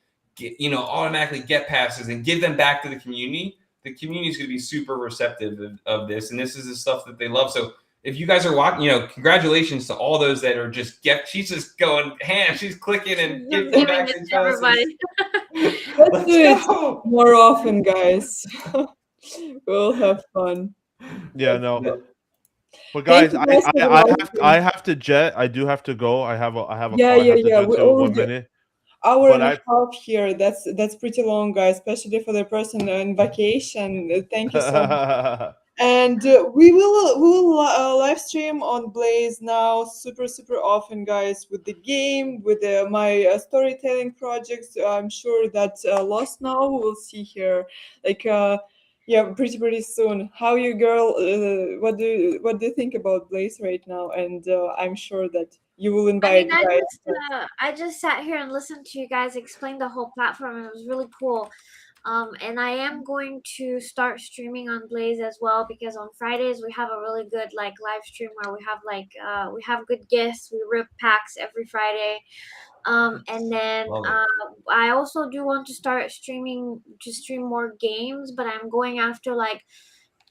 automatically get passes and give them back to the community is going to be super receptive of this, and this is the stuff that they love. So if you guys are watching, congratulations to all those that are she's just going ham. She's clicking and Just giving giving back it these to everybody. passes. Let's do it go. more often, guys. We'll have fun. Yeah, no. But Thank guys, you guys for the live stream. I have to jet. I do have to go. I have a Yeah, call I yeah, have to yeah. do We to 1 already minute. hour But and a I half here. That's pretty long, guys, especially for the person on vacation. Thank you so much. And we will live stream on Blaze now super often, guys, with the game, with my storytelling projects. I'm sure that Lost Now we will see here, like yeah, pretty soon. How you, girl? What do you think about Blaze right now? And I'm sure that you will I invite mean, guys. I just sat here and listened to you guys explain the whole platform, and it was really cool. And I am going to start streaming on Blaze as well, because on Fridays we have a really good like live stream where we have good guests. We rip packs every Friday. And then Love it. I also do want to start streaming to stream more games, but I'm going after like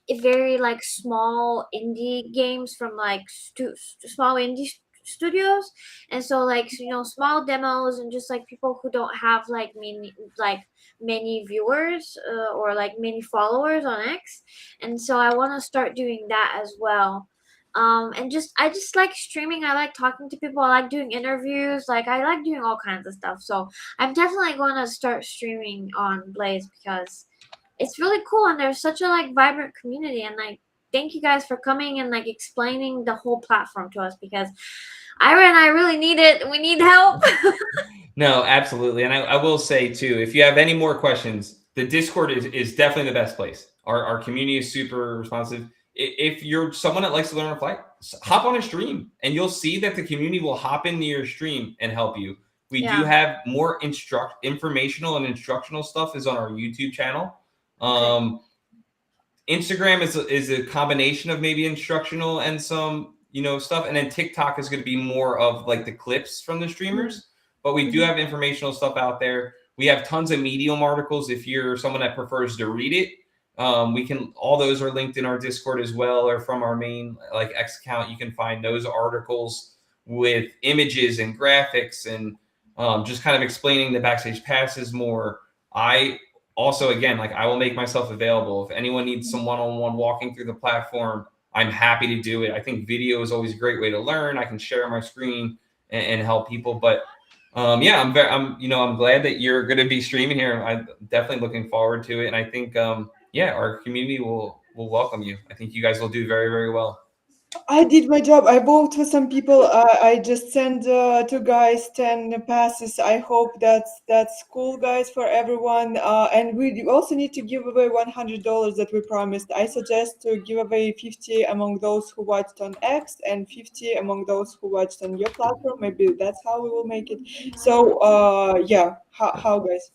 a very like small indie games from like small indie studios, and so like small demos and just like people who don't have like many viewers or like many followers on X, and so I want to start doing that as well. And I just like streaming. I like talking to people. I like doing interviews. Like I like doing all kinds of stuff. So I'm definitely going to start streaming on Blaze because it's really cool, and there's such a like vibrant community, and like thank you guys for coming and like explaining the whole platform to us, because Ira and I really need it. We need help. No, absolutely. And I will say too, if you have any more questions, the Discord is definitely the best place. Our community is super responsive. If you're someone that likes to learn on flight, hop on a stream and you'll see that the community will hop into your stream and help you. We do Yeah. have more informational and instructional stuff is on our YouTube channel. Instagram is a combination of maybe instructional and some stuff, and then TikTok is going to be more of like the clips from the streamers. But we do have informational stuff out there. We have tons of Medium articles if you're someone that prefers to read it. All those are linked in our Discord as well, or from our main like X account. You can find those articles with images and graphics and just kind of explaining the backstage passes more. I also, again, like I will make myself available. If anyone needs some one-on-one walking through the platform, I'm happy to do it. I think video is always a great way to learn. I can share my screen and help people. But yeah, I'm glad that you're going to be streaming here. I'm definitely looking forward to it. And I think, yeah, our community will welcome you. I think you guys will do very, very well. I did my job. I bought for some people. I just sent two guys 10 passes. I hope that's cool, guys, for everyone. And we also need to give away $100 that we promised. I suggest to give away 50 among those who watched on X and 50 among those who watched on your platform. Maybe that's how we will make it. So yeah, how guys?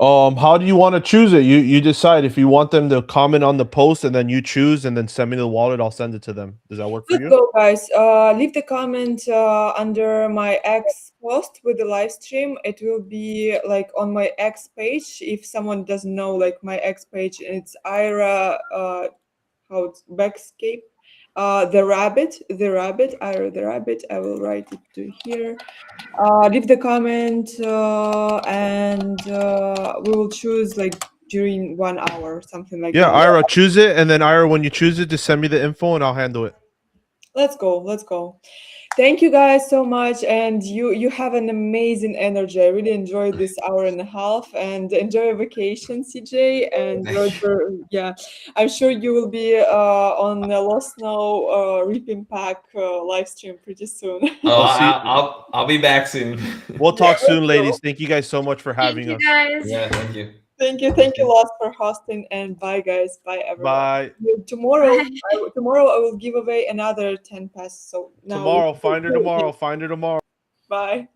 How do you want to choose it? You decide. If you want them to comment on the post and then you choose and then send me the wallet, I'll send it to them. Does that work for Let's you? go, guys. Leave the comment under my X post with the live stream. It will be like on my X page. If someone doesn't know, like my X page, it's Ira. How it's Backscape. The rabbit, Ira the rabbit. I will write it to here. Leave the comment and we will choose like during 1 hour, something like Yeah, that. Ira, choose it, and then Ira, when you choose it, just send me the info and I'll handle it. Let's go. Thank you guys so much, and you have an amazing energy. I really enjoyed this hour and a half, and enjoy your vacation, CJ and Roger. Yeah, I'm sure you will be on the Lost Now Reaping Pack live stream pretty soon. Oh, I'll be back soon. We'll talk Yeah, soon, let's ladies. go. Thank you guys so much for having Thank us. you guys. Yeah, thank you. Thank you, Lost, for hosting, and bye, guys. Bye, everyone. Bye. Tomorrow, Bye. tomorrow I will give away another 10 passes. So now Tomorrow, find her tomorrow. Find her tomorrow. Bye.